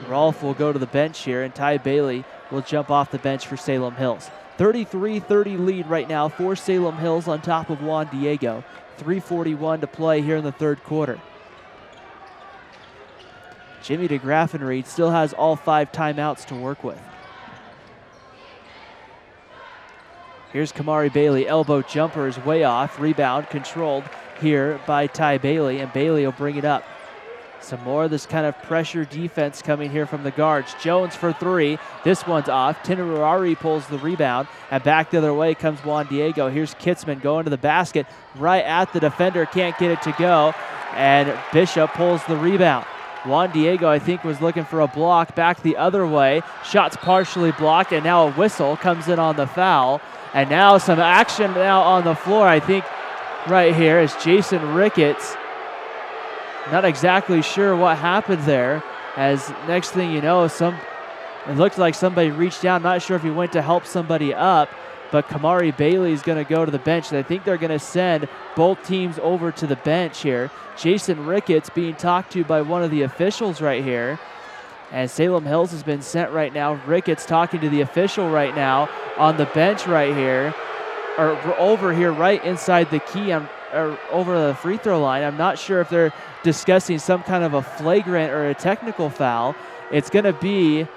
Rolfe will go to the bench here, and Ty Bailey will jump off the bench for Salem Hills. 33-30 lead right now for Salem Hills on top of Juan Diego. 3:41 to play here in the third quarter. Jimmy DeGraffenried still has all 5 timeouts to work with. Here's Kamari Bailey, elbow jumper is way off, rebound controlled here by Ty Bailey, and Bailey will bring it up. Some more of this kind of pressure defense coming here from the guards. Jones for 3, this one's off. Teneruari pulls the rebound, and back the other way comes Juan Diego. Here's Kitzman going to the basket, right at the defender, can't get it to go, and Bishop pulls the rebound. Juan Diego, I think, was looking for a block back the other way. Shot's partially blocked, and now a whistle comes in on the foul. And now some action now on the floor, I think, right here is Jason Ricketts. Not exactly sure what happened there, as next thing you know, some It looked like somebody reached down. Not sure if he went to help somebody up, but Kamari Bailey is going to go to the bench. And I think they're going to send both teams over to the bench here. Jason Ricketts being talked to by one of the officials right here. And Salem Hills has been sent right now. Ricketts talking to the official right now on the bench right here, or over here right inside the key, or over the free throw line. I'm not sure if they're discussing some kind of a flagrant or a technical foul. It's going to be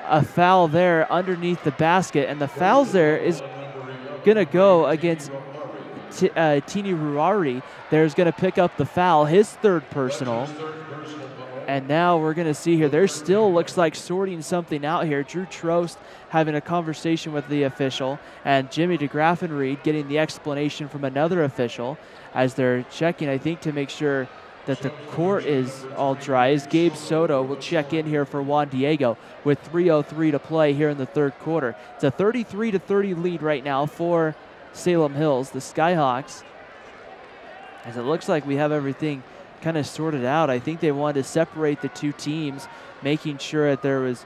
a foul there underneath the basket, and the fouls there is going to go against Tini Ruari. There's going to pick up the foul, his third personal. And now we're going to see here, there still looks like sorting something out here. Drew Trost having a conversation with the official, and Jimmy DeGraffenried getting the explanation from another official as they're checking, I think, to make sure that the court is all dry. As Gabe Soto will check in here for Juan Diego with 3:03 to play here in the third quarter. It's a 33-30 lead right now for Salem Hills, the Skyhawks, as it looks like we have everything kind of sorted out. I think they wanted to separate the two teams, making sure that there was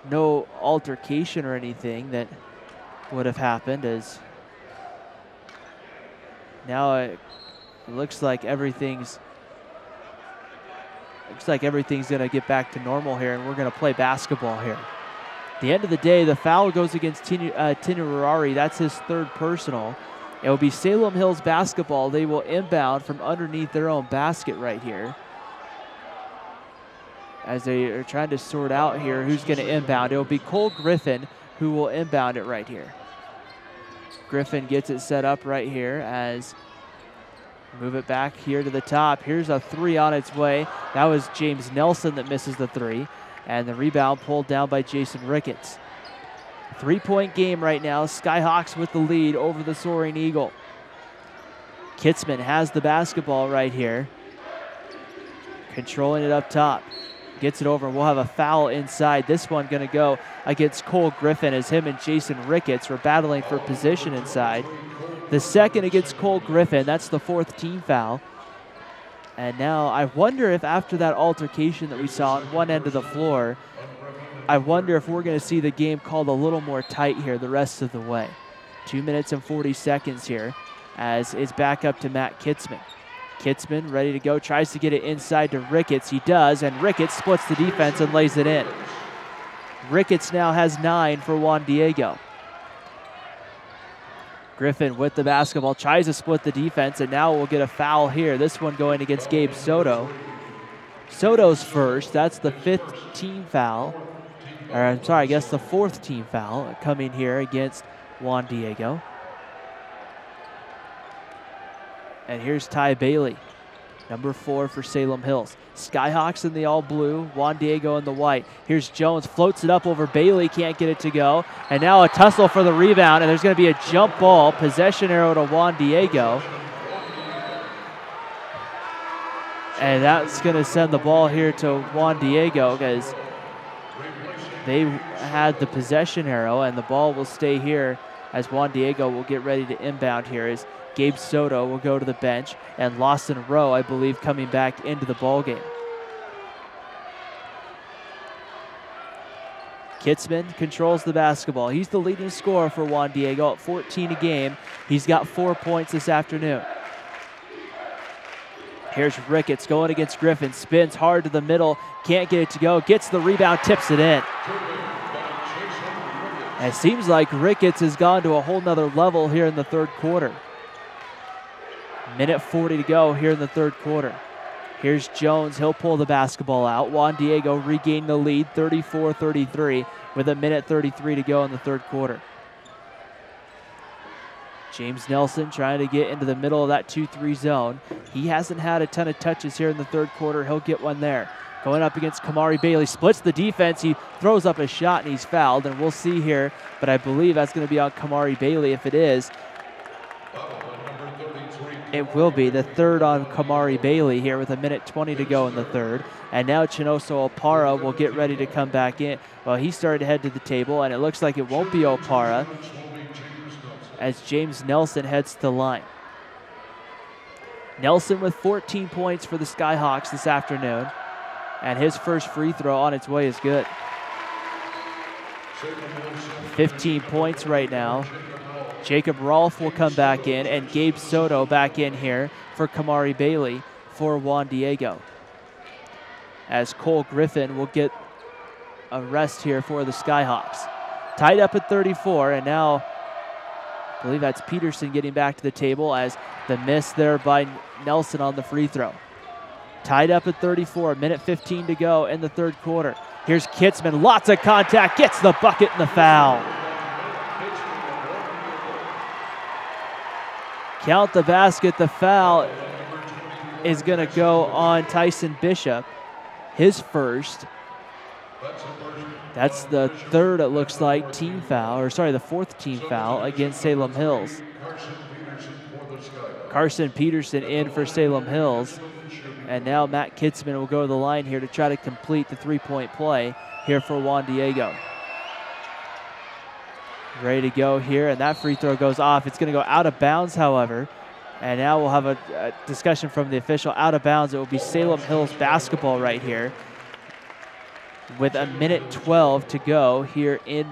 no altercation or anything that would have happened, as now it looks like everything's going to get back to normal here, and we're going to play basketball here. At the end of the day, the foul goes against Tinu Ruari. That's his third personal. It will be Salem Hills basketball. They will inbound from underneath their own basket right here, as they are trying to sort out here who's going to inbound. It will be Cole Griffin who will inbound it right here. Griffin gets it set up right here as move it back here to the top. Here's a three on its way. That was James Nelson that misses the three, and the rebound pulled down by Jason Ricketts. 3-point game right now. Skyhawks with the lead over the Soaring Eagle. Kitzman has the basketball right here, controlling it up top. Gets it over, and we'll have a foul inside. This one going to go against Cole Griffin, as him and Jason Ricketts were battling for position inside. The second against Cole Griffin. That's the fourth team foul. And now I wonder if after that altercation that we saw on one end of the floor, I wonder if we're going to see the game called a little more tight here the rest of the way. 2 minutes and 40 seconds here, as it's back up to Matt Kitzman. Kitzman ready to go, tries to get it inside to Ricketts. He does, and Ricketts splits the defense and lays it in. Ricketts now has 9 for Juan Diego. Griffin with the basketball, tries to split the defense, and now we'll get a foul here. This one going against Gabe Soto. Soto's first, that's the 5th team foul. Or I'm sorry, I guess the 4th team foul coming here against Juan Diego. And here's Ty Bailey, number 4 for Salem Hills. Skyhawks in the all blue, Juan Diego in the white. Here's Jones, floats it up over Bailey, can't get it to go. And now a tussle for the rebound, and there's going to be a jump ball, possession arrow to Juan Diego. And that's going to send the ball here to Juan Diego, because they had the possession arrow, and the ball will stay here as Juan Diego will get ready to inbound here, as Gabe Soto will go to the bench, and Lawson Rowe, I believe, coming back into the ball game. Kitzman controls the basketball. He's the leading scorer for Juan Diego at 14 a game. He's got 4 points this afternoon. Here's Ricketts going against Griffin, spins hard to the middle, can't get it to go, gets the rebound, tips it in. And it seems like Ricketts has gone to a whole nother level here in the third quarter. Minute 40 to go here in the third quarter. Here's Jones, he'll pull the basketball out. Juan Diego regained the lead, 34-33, with a minute 33 to go in the third quarter. James Nelson trying to get into the middle of that 2-3 zone. He hasn't had a ton of touches here in the third quarter. He'll get one there. Going up against Kamari Bailey, splits the defense. He throws up a shot and he's fouled, and we'll see here, but I believe that's going to be on Kamari Bailey. If it is, it will be the third on Kamari Bailey here with a minute 20 to go in the third. And now Chinoso Opara will get ready to come back in. Well, he started to head to the table, and it looks like it won't be Opara as James Nelson heads to the line. Nelson with 14 points for the Skyhawks this afternoon, and his first free throw on its way is good. 15 points right now. Jacob Rolfe will come back in, and Gabe Soto back in here for Kamari Bailey for Juan Diego. As Cole Griffin will get a rest here for the Skyhawks. Tied up at 34, and now I believe that's Peterson getting back to the table as the miss there by Nelson on the free throw. Tied up at 34, minute 15 to go in the third quarter. Here's Kitzman, lots of contact, gets the bucket and the foul. Count the basket, the foul is gonna go on Tyson Bishop, his first. That's the third, it looks like, team foul, or sorry, the fourth team foul against Salem Hills. Carson Peterson in for Salem Hills. And now Matt Kitzman will go to the line here to try to complete the three-point play here for Juan Diego. Ready to go here, and that free throw goes off. It's going to go out of bounds, however. And now we'll have a discussion from the official. Out of bounds, it will be Salem Hills basketball right here with a minute 12 to go here in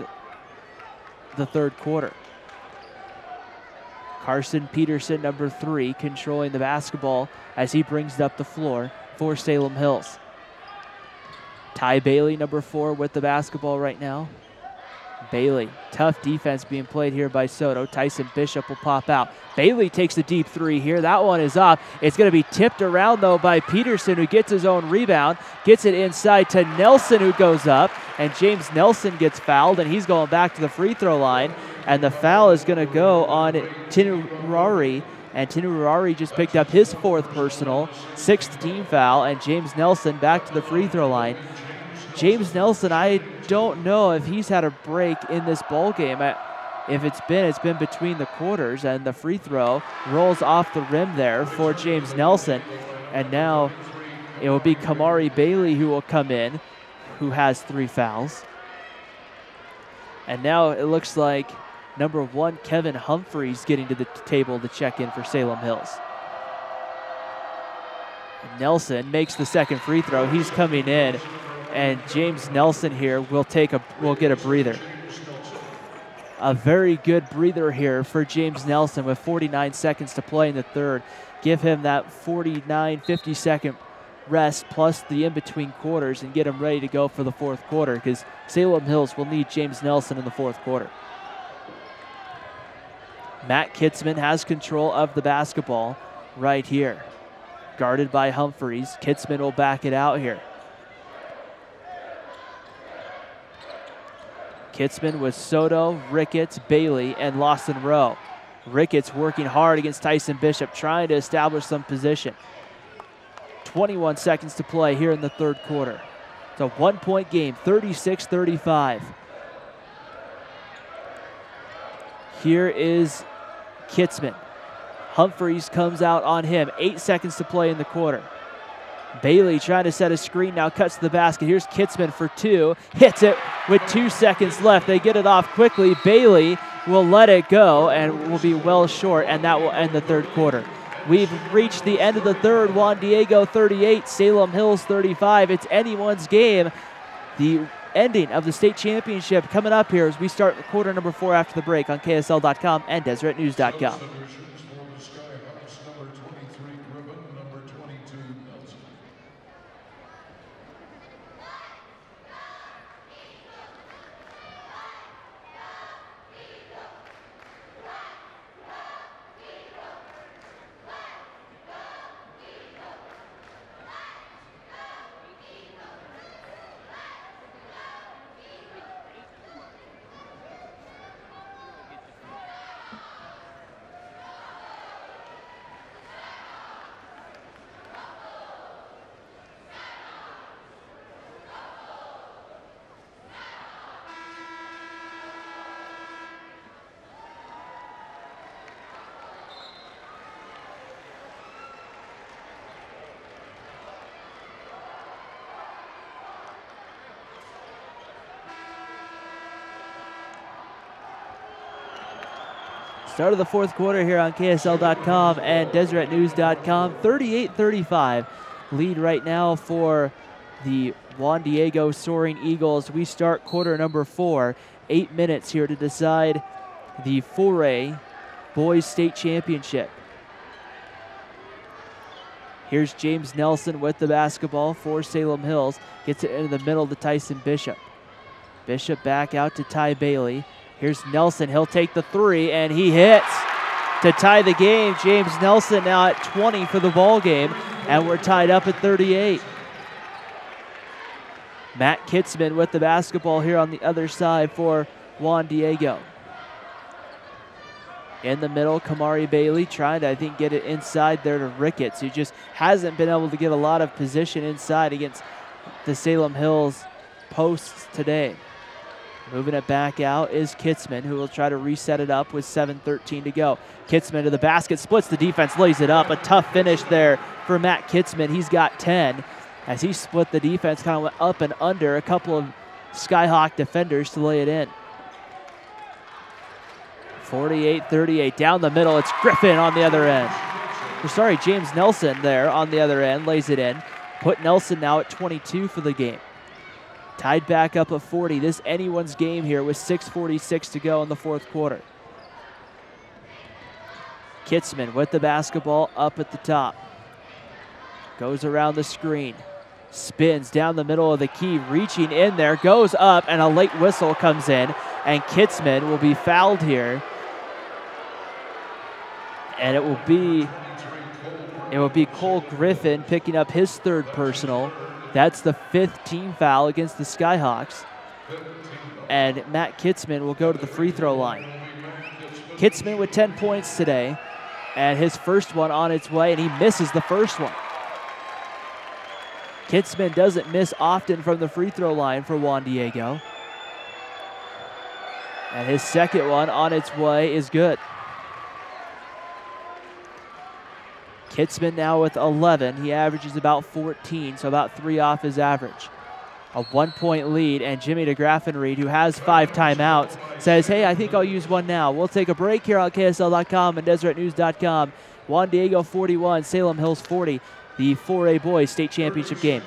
the third quarter. Carson Peterson, number 3, controlling the basketball as he brings it up the floor for Salem Hills. Ty Bailey, number 4, with the basketball right now. Bailey, tough defense being played here by Soto. Tyson Bishop will pop out. Bailey takes the deep 3 here. That one is up. It's going to be tipped around, though, by Peterson, who gets his own rebound. Gets it inside to Nelson, who goes up. And James Nelson gets fouled, and he's going back to the free throw line. And the foul is going to go on Tinurari. And Tinurari just picked up his 4th personal, 6th team foul. And James Nelson back to the free throw line. James Nelson, I don't know if he's had a break in this ball game. If it's been between the quarters, and the free throw rolls off the rim there for James Nelson. And now it will be Kamari Bailey who will come in, who has 3 fouls. And now it looks like number 1, Kevin Humphreys, getting to the table to check in for Salem Hills. Nelson makes the 2nd free throw. He's coming in. And James Nelson here will get a breather. A very good breather here for James Nelson with 49 seconds to play in the third. Give him that 50-second rest plus the in-between quarters and get him ready to go for the fourth quarter, because Salem Hills will need James Nelson in the fourth quarter. Matt Kitzman has control of the basketball right here. Guarded by Humphreys. Kitzman will back it out here. Kitzman with Soto, Ricketts, Bailey, and Lawson Rowe. Ricketts working hard against Tyson Bishop, trying to establish some position. 21 seconds to play here in the third quarter. It's a 1-point game, 36-35. Here is Kitzman. Humphreys comes out on him. 8 seconds to play in the quarter. Bailey trying to set a screen, now cuts to the basket. Here's Kitzman for 2. Hits it with 2 seconds left. They get it off quickly. Bailey will let it go and will be well short, and that will end the third quarter. We've reached the end of the third. Juan Diego 38, Salem Hills 35. It's anyone's game. The ending of the state championship coming up here as we start quarter number 4 after the break on KSL.com and DeseretNews.com. Start of the fourth quarter here on KSL.com and DeseretNews.com. 38-35 lead right now for the Juan Diego Soaring Eagles. We start quarter number 4 8 minutes here to decide the 4A Boys State Championship. Here's James Nelson with the basketball for Salem Hills. Gets it into the middle to Tyson Bishop. Bishop back out to Ty Bailey. Here's Nelson. He'll take the three, and he hits to tie the game. James Nelson now at 20 for the ball game, and we're tied up at 38. Matt Kitzman with the basketball here on the other side for Juan Diego. In the middle, Kamari Bailey trying to, I think, get it inside there to Ricketts, who just hasn't been able to get a lot of position inside against the Salem Hills posts today. Moving it back out is Kitzman, who will try to reset it up with 7:13 to go. Kitzman to the basket, splits the defense, lays it up. A tough finish there for Matt Kitzman. He's got 10. As he split the defense, kind of went up and under a couple of Skyhawk defenders to lay it in. 48-38, down the middle, it's Griffin on the other end. Sorry, James Nelson there on the other end, lays it in. Put Nelson now at 22 for the game. Tied back up at 40. This anyone's game here with 6:46 to go in the fourth quarter. Kitzman with the basketball up at the top. Goes around the screen. Spins down the middle of the key, reaching in there, goes up, and a late whistle comes in, and Kitzman will be fouled here. And it will be Cole Griffin picking up his third personal. That's the 5th team foul against the Skyhawks. And Matt Kitzman will go to the free throw line. Kitzman with 10 points today, and his first one on its way, and he misses the first one. Kitzman doesn't miss often from the free throw line for Juan Diego. And his second one on its way is good. Kitzman now with 11. He averages about 14, so about 3 off his average. A 1-point lead, and Jimmy DeGraffenried, who has 5 timeouts, says, hey, I think I'll use one now. We'll take a break here on KSL.com and DeseretNews.com. Juan Diego 41, Salem Hills 40, the 4A Boys State Championship game.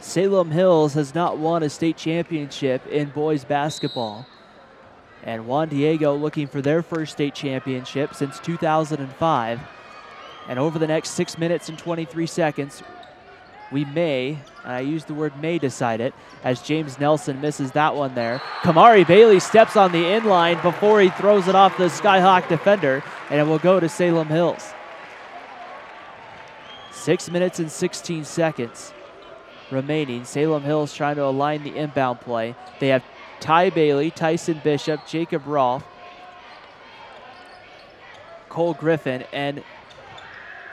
Salem Hills has not won a state championship in boys basketball. And Juan Diego looking for their first state championship since 2005. And over the next 6 minutes and 23 seconds, we may, and I use the word may, decide it, as James Nelson misses that one there. Kamari Bailey steps on the inline before he throws it off the Skyhawk defender, and it will go to Salem Hills. 6 minutes and 16 seconds remaining. Salem Hills trying to align the inbound play. They have Ty Bailey, Tyson Bishop, Jacob Rolfe, Cole Griffin, and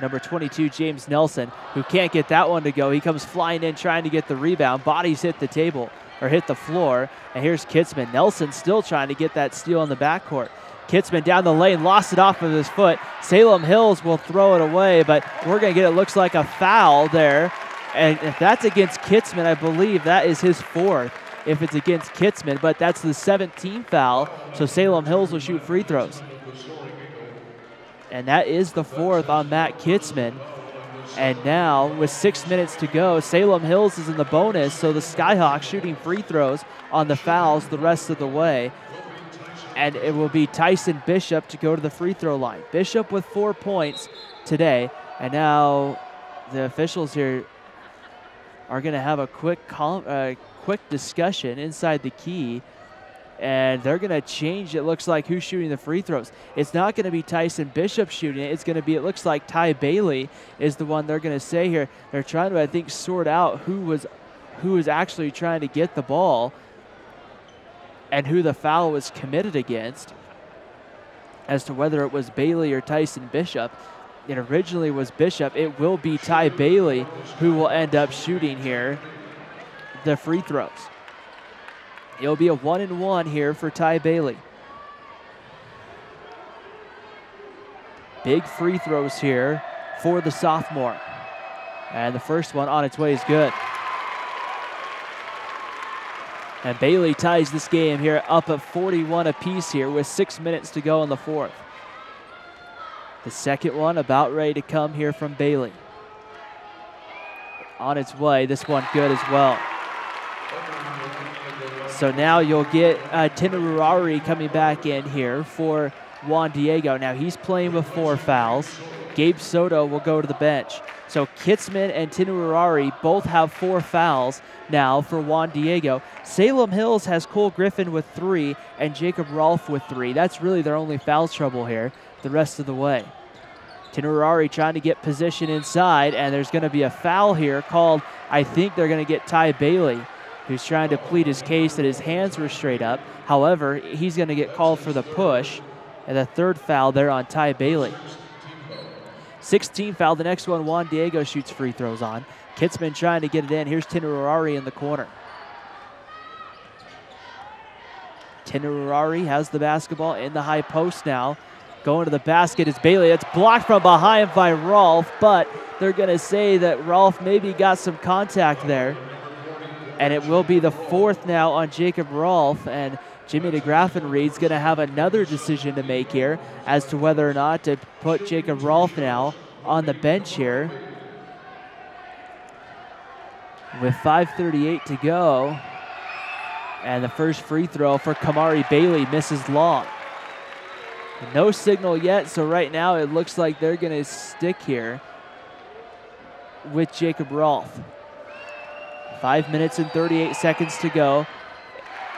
number 22, James Nelson, who can't get that one to go. He comes flying in trying to get the rebound. Bodies hit the table, or hit the floor. And here's Kitzman. Nelson still trying to get that steal in the backcourt. Kitzman down the lane, lost it off of his foot. Salem Hills will throw it away, but we're going to get, it looks like, a foul there. And if that's against Kitzman, I believe that is his 4th if it's against Kitzman, but that's the 17th foul, so Salem Hills will shoot free throws. And that is the 4th on Matt Kitzman. And now, with 6 minutes to go, Salem Hills is in the bonus, so the Skyhawks shooting free throws on the fouls the rest of the way. And it will be Tyson Bishop to go to the free throw line. Bishop with 4 points today. And now the officials here are going to have a quick discussion inside the key, and they're going to change, it looks like, who's shooting the free throws. It's not going to be Tyson Bishop shooting it. It's going to be, it looks like Ty Bailey is the one they're going to say here. They're trying to, I think, sort out who was actually trying to get the ball and who the foul was committed against, as to whether it was Bailey or Tyson Bishop. It originally was Bishop. It will be Ty Bailey who will end up shooting here the free throws. It'll be a 1-and-1 here for Ty Bailey. Big free throws here for the sophomore. And the first one on its way is good. And Bailey ties this game here up at 41 apiece here with 6 minutes to go in the fourth. The second one about ready to come here from Bailey. On its way, this one good as well. So now you'll get Tinarurari coming back in here for Juan Diego. Now he's playing with 4 fouls. Gabe Soto will go to the bench. So Kitzman and Tinarurari both have 4 fouls now for Juan Diego. Salem Hills has Cole Griffin with 3 and Jacob Rolfe with 3. That's really their only foul trouble here the rest of the way. Tinarurari trying to get position inside, and there's going to be a foul here called. I think they're going to get Ty Bailey, who's trying to plead his case that his hands were straight up. However, he's going to get called for the push, and the third foul there on Ty Bailey. 16 foul, the next one Juan Diego shoots free throws on. Kitzman trying to get it in. Here's Tinarurari in the corner. Tinarurari has the basketball in the high post now. Going to the basket is Bailey. It's blocked from behind by Rolfe, but they're going to say that Rolfe maybe got some contact there. And it will be the fourth now on Jacob Rolfe, and Jimmy DeGraffenried's going to have another decision to make here as to whether or not to put Jacob Rolfe now on the bench here. With 5:38 to go, and the first free throw for Kamari Bailey misses long. No signal yet, so right now it looks like they're going to stick here with Jacob Rolfe. 5 minutes and 38 seconds to go.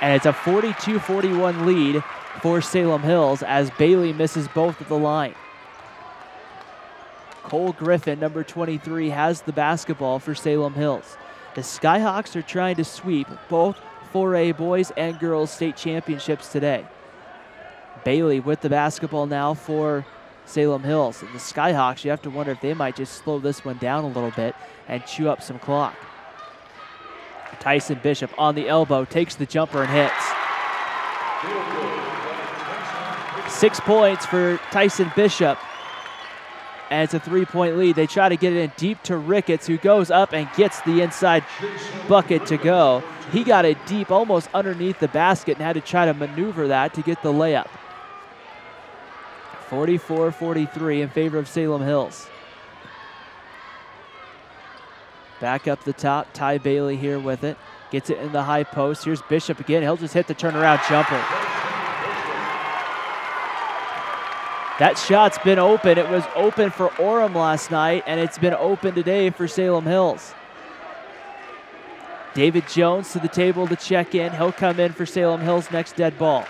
And it's a 42-41 lead for Salem Hills as Bailey misses both at the line. Cole Griffin, number 23, has the basketball for Salem Hills. The Skyhawks are trying to sweep both 4A boys and girls state championships today. Bailey with the basketball now for Salem Hills. And the Skyhawks, you have to wonder if they might just slow this one down a little bit and chew up some clock. Tyson Bishop on the elbow, takes the jumper and hits. 6 points for Tyson Bishop. And it's a 3-point lead. They try to get it in deep to Ricketts, who goes up and gets the inside bucket to go. He got it deep, almost underneath the basket, and had to try to maneuver that to get the layup. 44-43 in favor of Salem Hills. Back up the top, Ty Bailey here with it. Gets it in the high post. Here's Bishop again. He'll just hit the turnaround jumper. That shot's been open. It was open for Orem last night, and it's been open today for Salem Hills. David Jones to the table to check in. He'll come in for Salem Hills' next dead ball.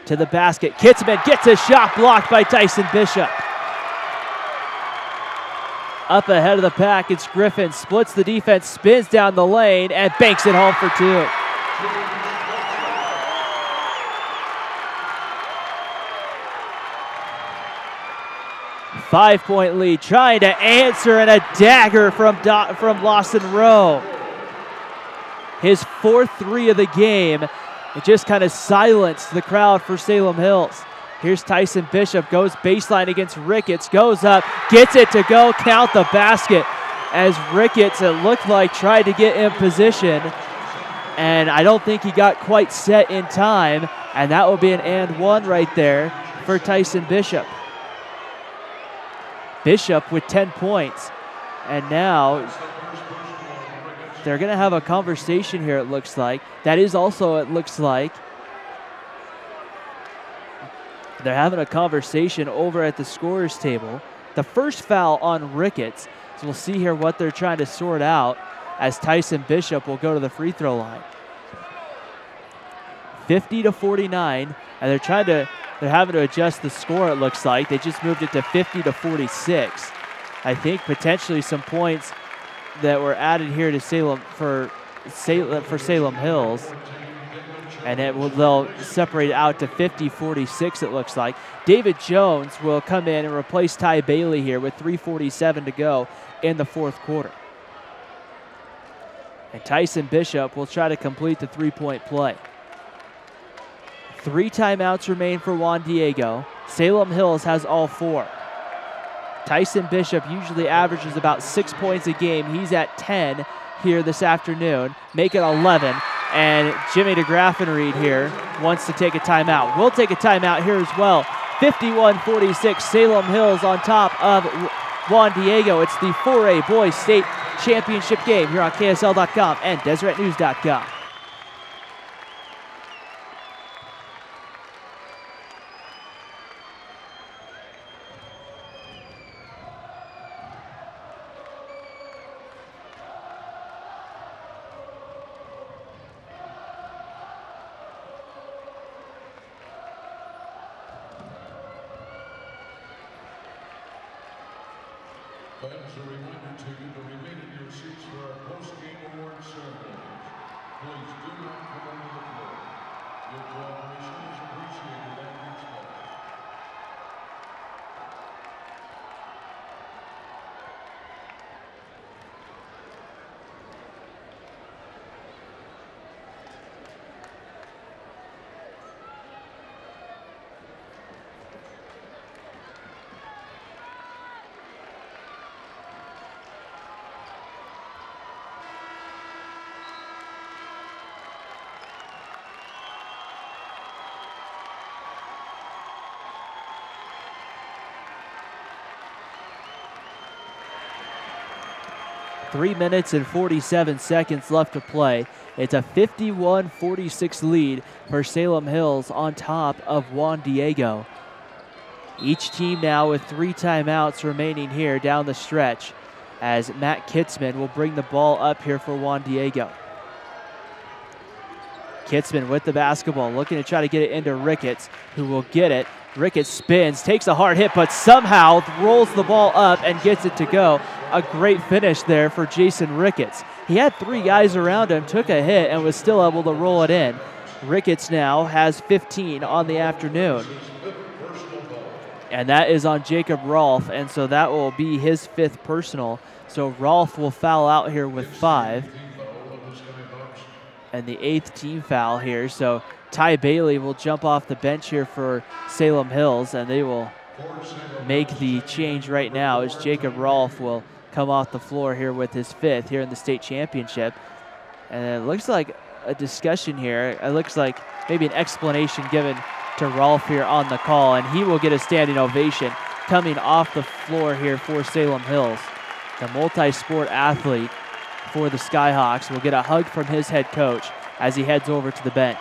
To the basket. Kitzman gets a shot blocked by Tyson Bishop. Up ahead of the pack, it's Griffin. Splits the defense, spins down the lane, and banks it home for 2. 5-point lead, trying to answer, and a dagger from Lawson Rowe. His 4th 3 of the game. It just kind of silenced the crowd for Salem Hills. Here's Tyson Bishop, goes baseline against Ricketts, goes up, gets it to go, count the basket. As Ricketts, it looked like, tried to get in position, and I don't think he got quite set in time, and that will be an and one right there for Tyson Bishop. Bishop with 10 points, and now they're going to have a conversation here, it looks like. That is also, it looks like, they're having a conversation over at the scorer's table. The first foul on Ricketts, so we'll see here what they're trying to sort out as Tyson Bishop will go to the free throw line. 50-49, and they're having to adjust the score, it looks like. They just moved it to 50-46. I think potentially some points that were added here to Salem for Salem Hills. And they'll separate it out to 50-46, it looks like. David Jones will come in and replace Ty Bailey here with 3:47 to go in the fourth quarter. And Tyson Bishop will try to complete the three-point play. 3 timeouts remain for Juan Diego. Salem Hills has all 4. Tyson Bishop usually averages about 6 points a game. He's at 10 here this afternoon. Make it 11. And Jimmy DeGraffenried here wants to take a timeout. We'll take a timeout here as well. 51-46, Salem Hills on top of Juan Diego. It's the 4A Boys State Championship game here on KSL.com and DeseretNews.com. Fans, a reminder to you to remain in your seats for our post-game award ceremonies. Please do not come onto the floor. Your cooperation is appreciated and respected. Three minutes and 47 seconds left to play. It's a 51-46 lead for Salem Hills on top of Juan Diego. Each team now with 3 timeouts remaining here down the stretch as Matt Kitzman will bring the ball up here for Juan Diego. Kitzman with the basketball, looking to try to get it into Ricketts, who will get it. Ricketts spins, takes a hard hit, but somehow rolls the ball up and gets it to go. A great finish there for Jason Ricketts. He had 3 guys around him, took a hit, and was still able to roll it in. Ricketts now has 15 on the afternoon. And that is on Jacob Rolfe, and so that will be his 5th personal. So Rolfe will foul out here with 5. And the 8th team foul here. So Ty Bailey will jump off the bench here for Salem Hills, and they will make the change right now as Jacob Rolfe will come off the floor here with his 5th here in the state championship. And it looks like a discussion here. It looks like maybe an explanation given to Rolfe here on the call, and he will get a standing ovation coming off the floor here for Salem Hills. The multi-sport athlete for the Skyhawks will get a hug from his head coach as he heads over to the bench.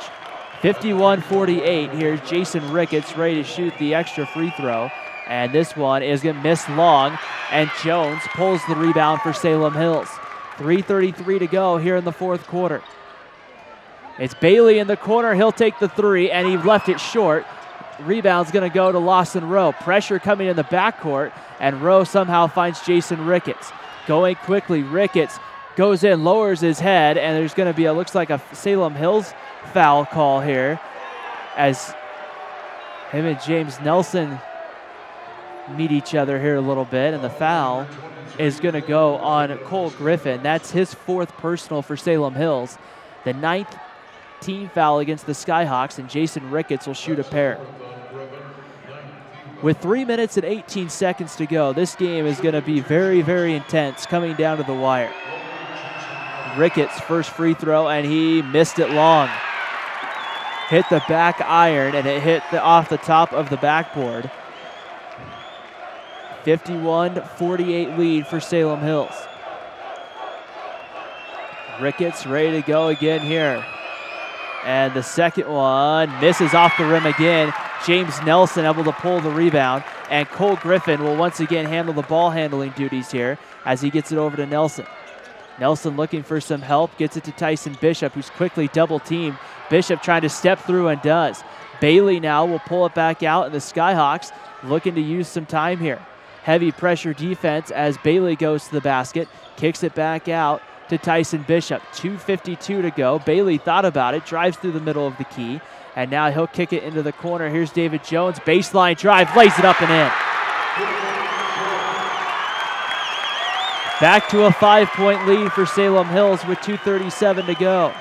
51-48, here's Jason Ricketts ready to shoot the extra free throw. And this one is going to miss long, and Jones pulls the rebound for Salem Hills. 3:33 to go here in the fourth quarter. It's Bailey in the corner. He'll take the 3, and he left it short. Rebound's going to go to Lawson Rowe. Pressure coming in the backcourt, and Rowe somehow finds Jason Ricketts. Going quickly, Ricketts goes in, lowers his head, and there's going to be, looks like a Salem Hills foul call here as him and James Nelson meet each other here a little bit, and the foul is going to go on Cole Griffin. That's his 4th personal for Salem Hills. The 9th team foul against the Skyhawks, and Jason Ricketts will shoot a pair. With 3 minutes and 18 seconds to go, this game is going to be very, very intense, coming down to the wire. Ricketts' first free throw, and he missed it long. Hit the back iron, and it hit off the top of the backboard. 51-48 lead for Salem Hills. Ricketts ready to go again here. And the second one misses off the rim again. James Nelson able to pull the rebound, and Cole Griffin will once again handle the ball handling duties here as he gets it over to Nelson. Nelson looking for some help, gets it to Tyson Bishop, who's quickly double teamed. Bishop trying to step through and does. Bailey now will pull it back out, and the Skyhawks looking to use some time here. Heavy pressure defense as Bailey goes to the basket, kicks it back out to Tyson Bishop. 2:52 to go. Bailey thought about it, drives through the middle of the key, and now he'll kick it into the corner. Here's David Jones, baseline drive, lays it up and in. Back to a 5-point lead for Salem Hills with 2:37 to go.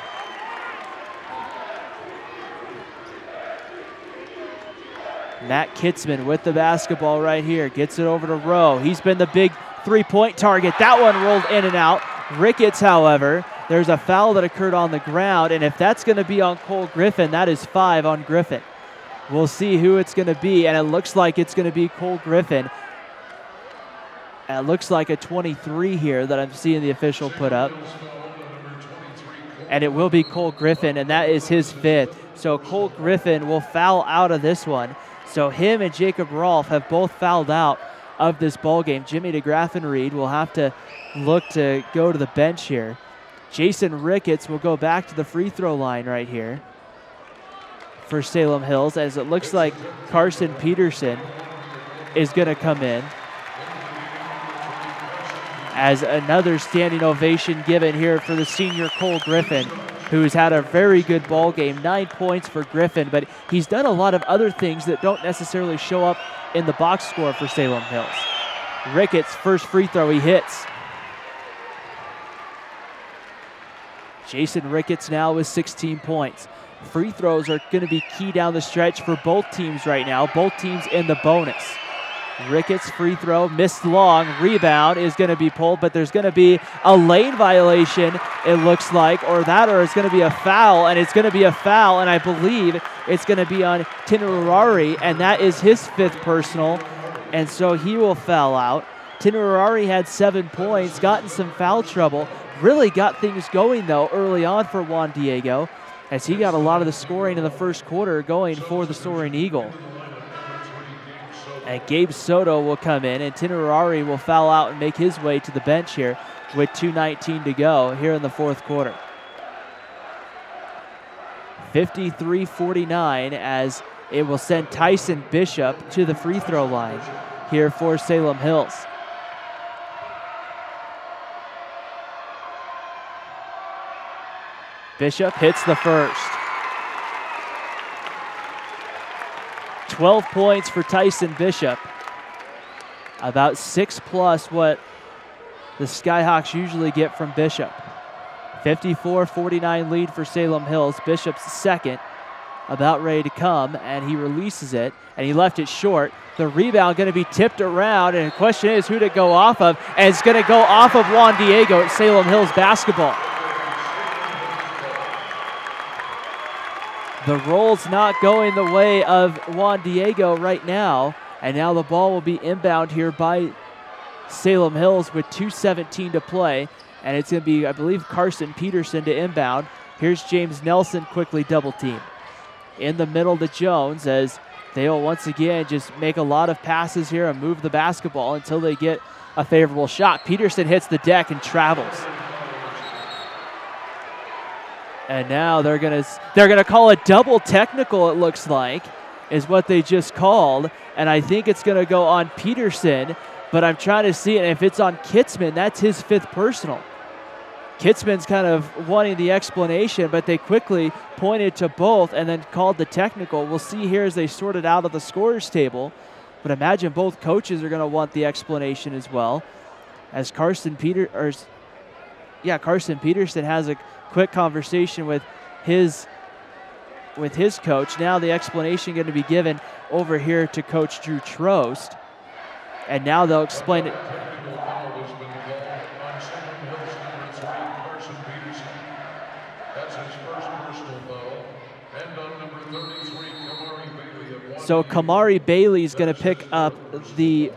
Matt Kitzman with the basketball right here. Gets it over to Rowe. He's been the big three-point target. That one rolled in and out. Ricketts, however, there's a foul that occurred on the ground, and if that's going to be on Cole Griffin, that is 5 on Griffin. We'll see who it's going to be, and it looks like it's going to be Cole Griffin. And it looks like a 23 here that I'm seeing the official put up. And it will be Cole Griffin, and that is his 5th. So Cole Griffin will foul out of this one. So him and Jacob Rolfe have both fouled out of this ball game. Jimmy DeGraff and Reed will have to look to go to the bench here. Jason Ricketts will go back to the free throw line right here for Salem Hills, as it looks like Carson Peterson is going to come in. As another standing ovation given here for the senior Cole Griffin, who's had a very good ball game. 9 points for Griffin, but he's done a lot of other things that don't necessarily show up in the box score for Salem Hills. Ricketts' first free throw, he hits. Jason Ricketts now with 16 points. Free throws are going to be key down the stretch for both teams right now. Both teams in the bonus. Ricketts' free throw, missed long, rebound is going to be pulled, but there's going to be a lane violation, it looks like, or it's going to be a foul, and it's going to be a foul, and I believe it's going to be on Tinurari, and that is his 5th personal, and so he will foul out. Tinurari had 7 points, got in some foul trouble, really got things going, though, early on for Juan Diego, as he got a lot of the scoring in the first quarter going for the Soaring Eagle. And Gabe Soto will come in, and Tinurari will foul out and make his way to the bench here with 2:19 to go here in the fourth quarter. 53-49 as it will send Tyson Bishop to the free throw line here for Salem Hills. Bishop hits the first. 12 points for Tyson Bishop. About 6 plus what the Skyhawks usually get from Bishop. 54-49 lead for Salem Hills. Bishop's second, about ready to come, and he releases it, and he left it short. The rebound going to be tipped around, and the question is who to go off of, and it's going to go off of Juan Diego at Salem Hills basketball. The roll's not going the way of Juan Diego right now, and now the ball will be inbound here by Salem Hills with 2:17 to play, and it's going to be, I believe, Carson Peterson to inbound. Here's James Nelson quickly double team. In the middle to Jones, as they'll once again just make a lot of passes here and move the basketball until they get a favorable shot. Peterson hits the deck and travels. And now they're gonna call a double technical, it looks like, is what they just called. And I think it's gonna go on Peterson, but I'm trying to see it. And if it's on Kitzman, that's his 5th personal. Kitzman's kind of wanting the explanation, but they quickly pointed to both and then called the technical. We'll see here as they sort it out of the scorers table, but imagine both coaches are gonna want the explanation as well. As Carson Peterson has a quick conversation with his coach. Now the explanation going to be given over here to Coach Drew Trost. And now they'll explain it. So Kamari Bailey is going to pick up the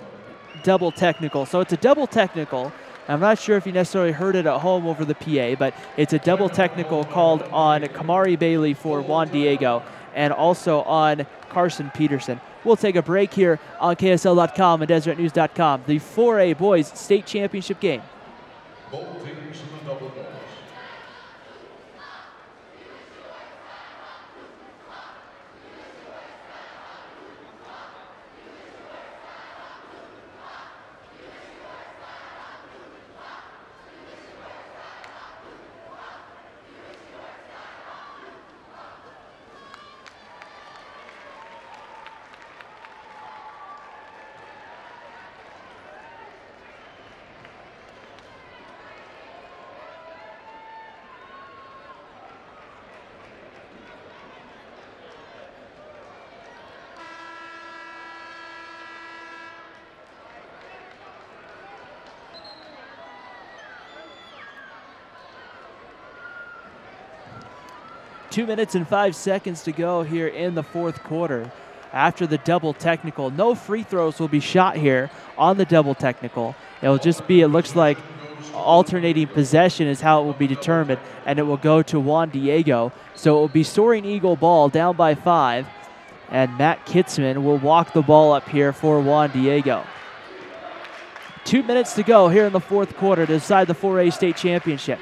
double technical. So it's a double technical. I'm not sure if you necessarily heard it at home over the PA, but it's a double technical called on Kamari Bailey for Juan Diego and also on Carson Peterson. We'll take a break here on KSL.com and DeseretNews.com. The 4A Boys State Championship game. Both teams in the double bonus. 2 minutes and 5 seconds to go here in the fourth quarter. After the double technical, no free throws will be shot here on the double technical. It'll just be, it looks like, alternating possession is how it will be determined, and it will go to Juan Diego. So it will be Soaring Eagle ball down by 5, and Matt Kitzman will walk the ball up here for Juan Diego. 2 minutes to go here in the fourth quarter to decide the 4A state championship.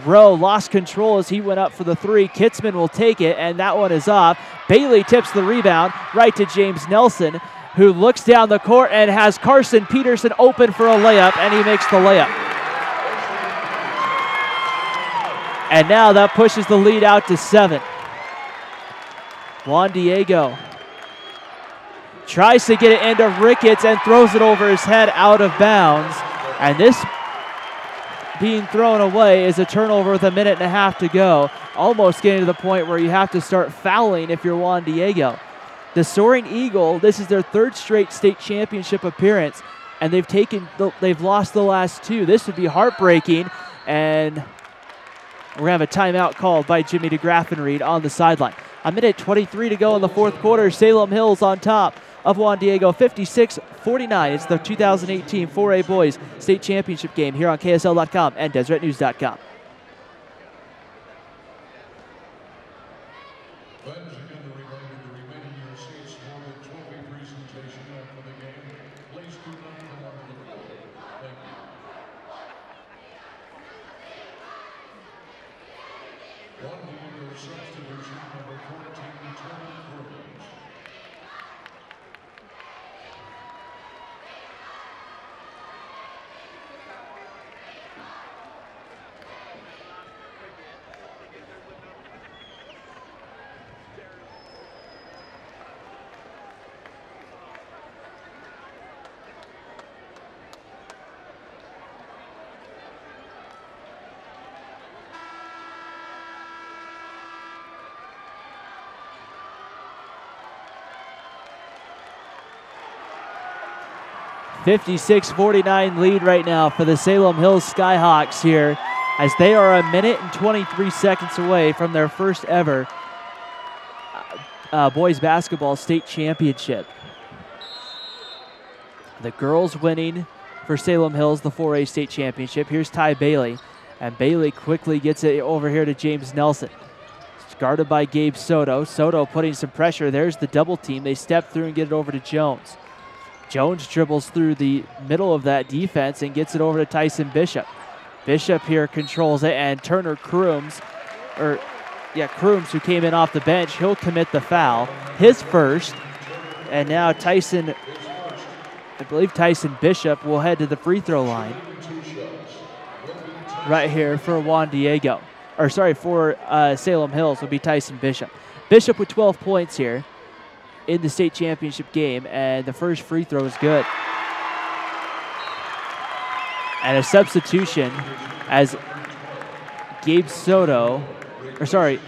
Rowe lost control as he went up for the three. Kitzman will take it, and that one is off. Bailey tips the rebound right to James Nelson, who looks down the court and has Carson Peterson open for a layup, and he makes the layup. And now that pushes the lead out to 7. Juan Diego tries to get it into Ricketts and throws it over his head out of bounds. And this being thrown away is a turnover with 1.5 minutes to go. Almost getting to the point where you have to start fouling if you're Juan Diego. The Soaring Eagle, this is their 3rd straight state championship appearance, and they've lost the last 2. This would be heartbreaking, and we're gonna have a timeout called by Jimmy DeGraffenried on the sideline. 1:23 to go in the fourth quarter. Salem Hills on top of Juan Diego, 56-49. It's the 2018 4A Boys State Championship game here on KSL.com and DeseretNews.com. (56-49) lead right now for the Salem Hills Skyhawks here, as they are 1 minute and 23 seconds away from their first ever boys basketball state championship. The girls winning for Salem Hills the 4A state championship. Here's Ty Bailey, and Bailey quickly gets it over here to James Nelson. It's guarded by Gabe Soto. Soto putting some pressure. There's the double team. They step through and get it over to Jones. Jones dribbles through the middle of that defense and gets it over to Tyson Bishop. Bishop here controls it, and Turner Crooms, who came in off the bench, he'll commit the foul, his first. And now I believe Tyson Bishop will head to the free throw line right here for Juan Diego. For Salem Hills will be Tyson Bishop. Bishop with 12 points here in the state championship game, and the first free throw is good. And a substitution as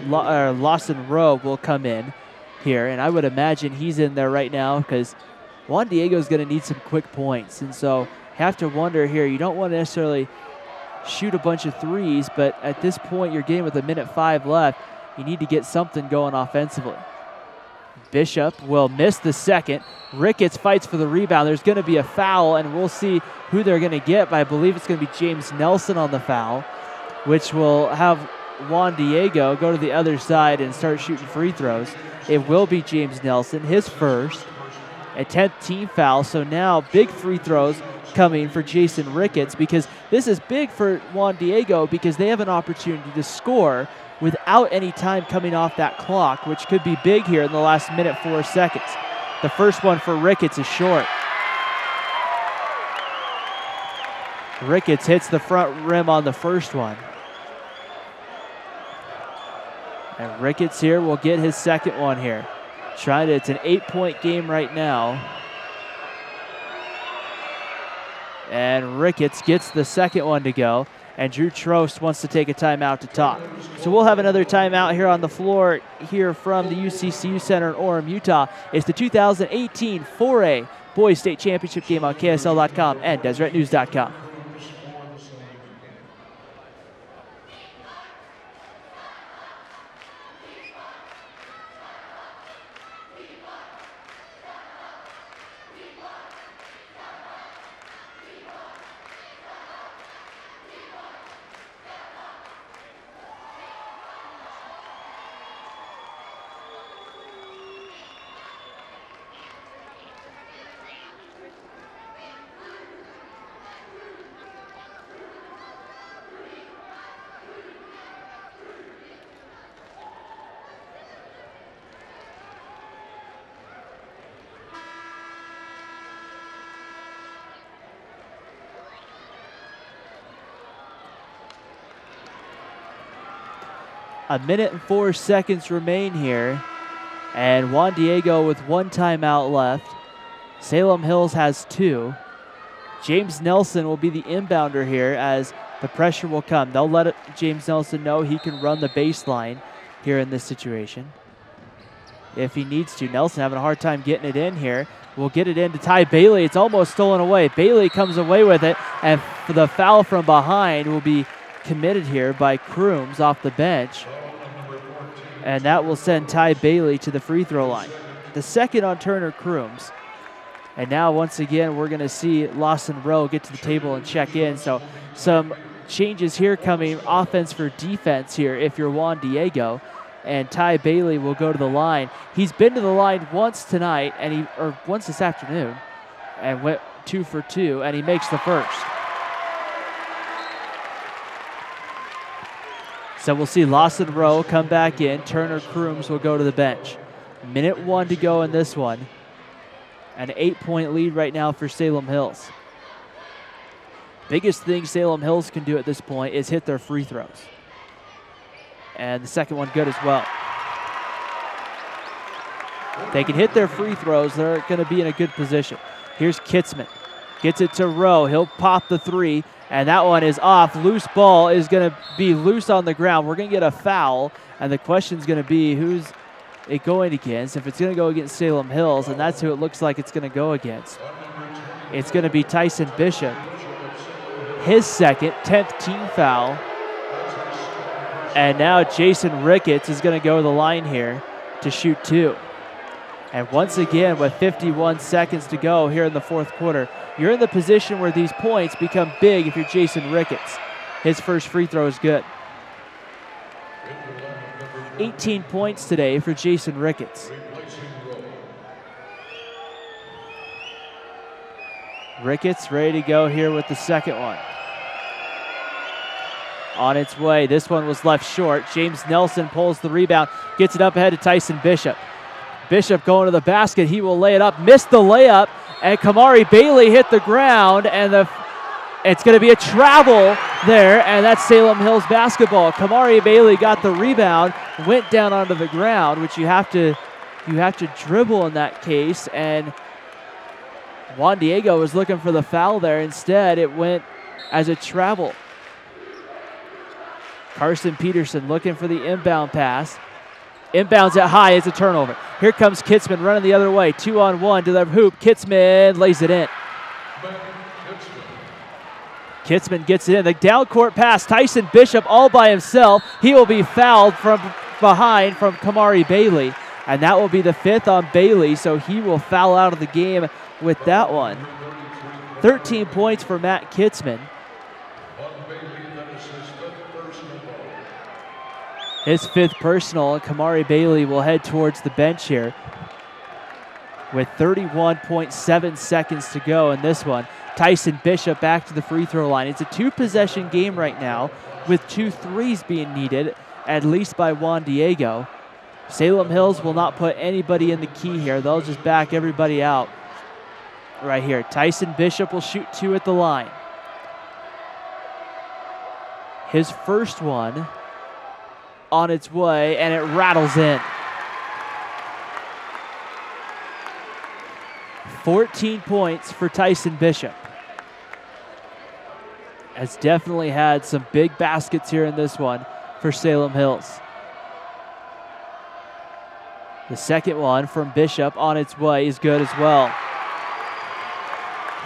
Lawson Rowe will come in here, and I would imagine he's in there right now because Juan Diego's going to need some quick points, and so have to wonder here, you don't want to necessarily shoot a bunch of threes, but at this point you're getting with 1:05 left, you need to get something going offensively. Bishop will miss the second. Ricketts fights for the rebound. There's going to be a foul, and we'll see who they're going to get, but I believe it's going to be James Nelson on the foul, which will have Juan Diego go to the other side and start shooting free throws. It will be James Nelson, his first, a 10th team foul. So now big free throws coming for Jason Ricketts, because this is big for Juan Diego because they have an opportunity to score without any time coming off that clock, which could be big here in the last 4 seconds. The first one for Ricketts is short. Ricketts hits the front rim on the first one. And Ricketts here will get his second one here. It's an 8-point game right now. And Ricketts gets the second one to go. And Drew Trost wants to take a timeout to talk. So we'll have another timeout here on the floor here from the UCCU Center in Orem, Utah. It's the 2018 4A Boys State Championship game on KSL.com and DeseretNews.com. A minute and 4 seconds remain here. And Juan Diego with 1 timeout left. Salem Hills has 2. James Nelson will be the inbounder here as the pressure will come. They'll let James Nelson know he can run the baseline here in this situation if he needs to. Nelson having a hard time getting it in here. Will get it in to Ty Bailey. It's almost stolen away. Bailey comes away with it, and for the foul from behind will be committed here by Crooms off the bench. And that will send Ty Bailey to the free throw line. The second on Turner Crooms. And now once again, we're gonna see Lawson Rowe get to the table and check in. So some changes here coming, offense for defense here if you're Juan Diego. And Ty Bailey will go to the line. He's been to the line once tonight, or once this afternoon, and went 2 for 2, and he makes the first. So we'll see Lawson Rowe come back in. Turner Crooms will go to the bench. Minute 1 to go in this one. An 8-point lead right now for Salem Hills. Biggest thing Salem Hills can do at this point is hit their free throws. And the second one good as well. If they can hit their free throws, they're going to be in a good position. Here's Kitzman. Gets it to Rowe. He'll pop the 3, and that one is off. Loose ball is going to be loose on the ground. We're going to get a foul, and the question's going to be who's it going against. If it's going to go against Salem Hills, and that's who it looks like it's going to go against, it's going to be Tyson Bishop. His second, 10th team foul. And now Jason Ricketts is going to go to the line here to shoot 2. And once again, with 51 seconds to go here in the fourth quarter, you're in the position where these points become big if you're Jason Ricketts. His first free throw is good. 18 points today for Jason Ricketts. Ricketts ready to go here with the second one. On its way, this one was left short. James Nelson pulls the rebound, gets it up ahead to Tyson Bishop. Bishop going to the basket, he will lay it up, missed the layup, and Kamari Bailey hit the ground, and it's going to be a travel there, and that's Salem Hills basketball. Kamari Bailey got the rebound, went down onto the ground, which you have to dribble in that case, and Juan Diego was looking for the foul there. Instead, it went as a travel. Carson Peterson looking for the inbound pass. Inbounds it high, it's a turnover. Here comes Kitzman running the other way. 2-on-1 to the hoop. Kitzman lays it in. Kitzman gets it in. The down court pass. Tyson Bishop all by himself. He will be fouled from behind from Kamari Bailey. And that will be the 5th on Bailey, so he will foul out of the game with that one. 13 points for Matt Kitzman. His 5th personal, and Kamari Bailey will head towards the bench here with 31.7 seconds to go in this one. Tyson Bishop back to the free throw line. It's a 2-possession game right now with 2 threes being needed, at least by Juan Diego. Salem Hills will not put anybody in the key here. They'll just back everybody out right here. Tyson Bishop will shoot 2 at the line. His first one on its way, and it rattles in. 14 points for Tyson Bishop. Has definitely had some big baskets here in this one for Salem Hills. The second one from Bishop on its way is good as well.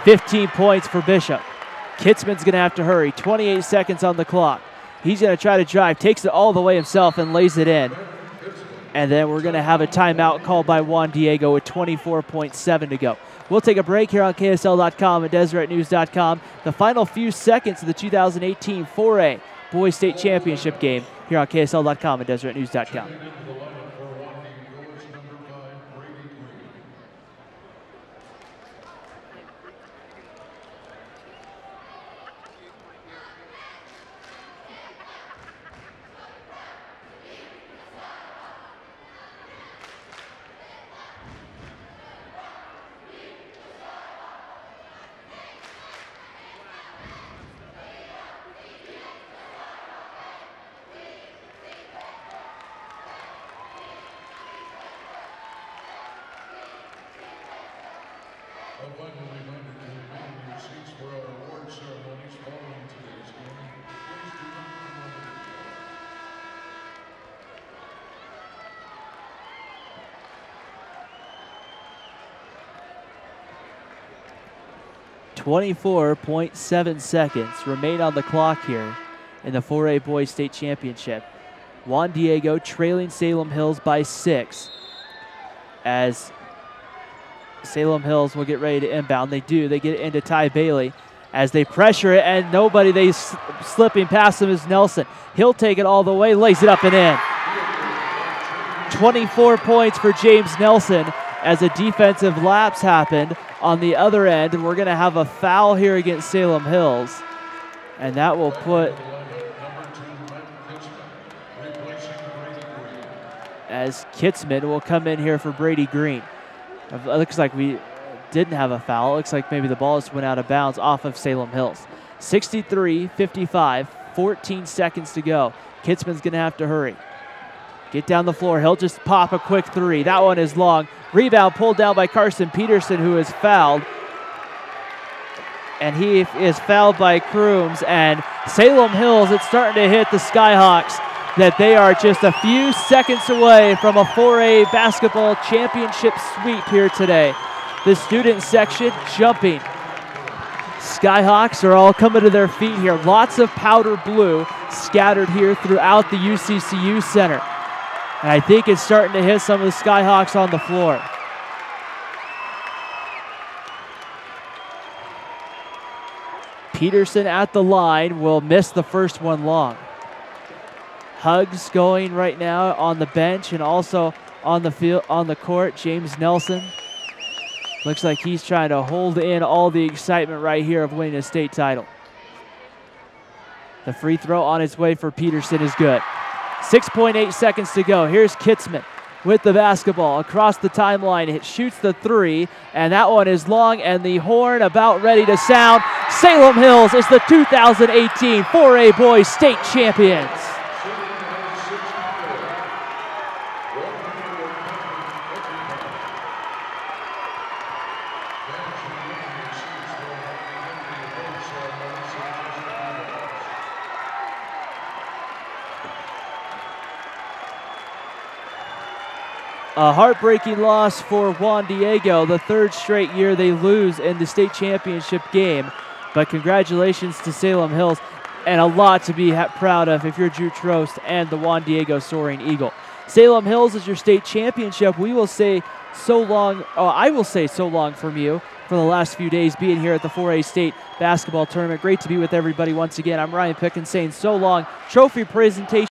15 points for Bishop. Kitzman's gonna have to hurry. 28 seconds on the clock. He's going to try to drive, takes it all the way himself and lays it in. And then we're going to have a timeout called by Juan Diego with 24.7 to go. We'll take a break here on KSL.com and DeseretNews.com. The final few seconds of the 2018 4A Boys State Championship game here on KSL.com and DeseretNews.com. A final reminder to remain in your seats for our award ceremonies following today's game. Please do not come over the floor. 24.7 seconds remain on the clock here in the 4A Boys State Championship. Juan Diego trailing Salem Hills by 6 as Salem Hills will get ready to inbound. They do. They get it into Ty Bailey as they pressure it, and nobody slipping past him is Nelson. He'll take it all the way, lays it up and in. 24 points for James Nelson as a defensive lapse happened on the other end. We're going to have a foul here against Salem Hills, and that will put as Kitzman will come in here for Brady Green. It looks like we didn't have a foul. It looks like maybe the ball just went out of bounds off of Salem Hills. 63-55, 14 seconds to go. Kitzman's going to have to hurry. Get down the floor. He'll just pop a quick three. That one is long. Rebound pulled down by Carson Peterson, who is fouled. And he is fouled by Crooms. And Salem Hills, it's starting to hit the Skyhawks that they are just a few seconds away from a 4A basketball championship sweep here today. The student section jumping. Skyhawks are all coming to their feet here. Lots of powder blue scattered here throughout the UCCU Center. And I think it's starting to hit some of the Skyhawks on the floor. Peterson at the line will miss the first one long. Hugs going right now on the bench and also on the field, on the court. James Nelson looks like he's trying to hold in all the excitement right here of winning a state title. The free throw on its way for Peterson is good. 6.8 seconds to go. Here's Kitzman with the basketball across the timeline. It shoots the three, and that one is long, and the horn about ready to sound. Salem Hills is the 2018 4A Boys State Champions. A heartbreaking loss for Juan Diego, the third straight year they lose in the state championship game. But congratulations to Salem Hills, and a lot to be proud of if you're Drew Trost and the Juan Diego Soaring Eagle. Salem Hills is your state championship. We will say so long, I will say so long from you for the last few days being here at the 4A State Basketball Tournament. Great to be with everybody once again. I'm Ryan Pickens saying so long. Trophy presentation.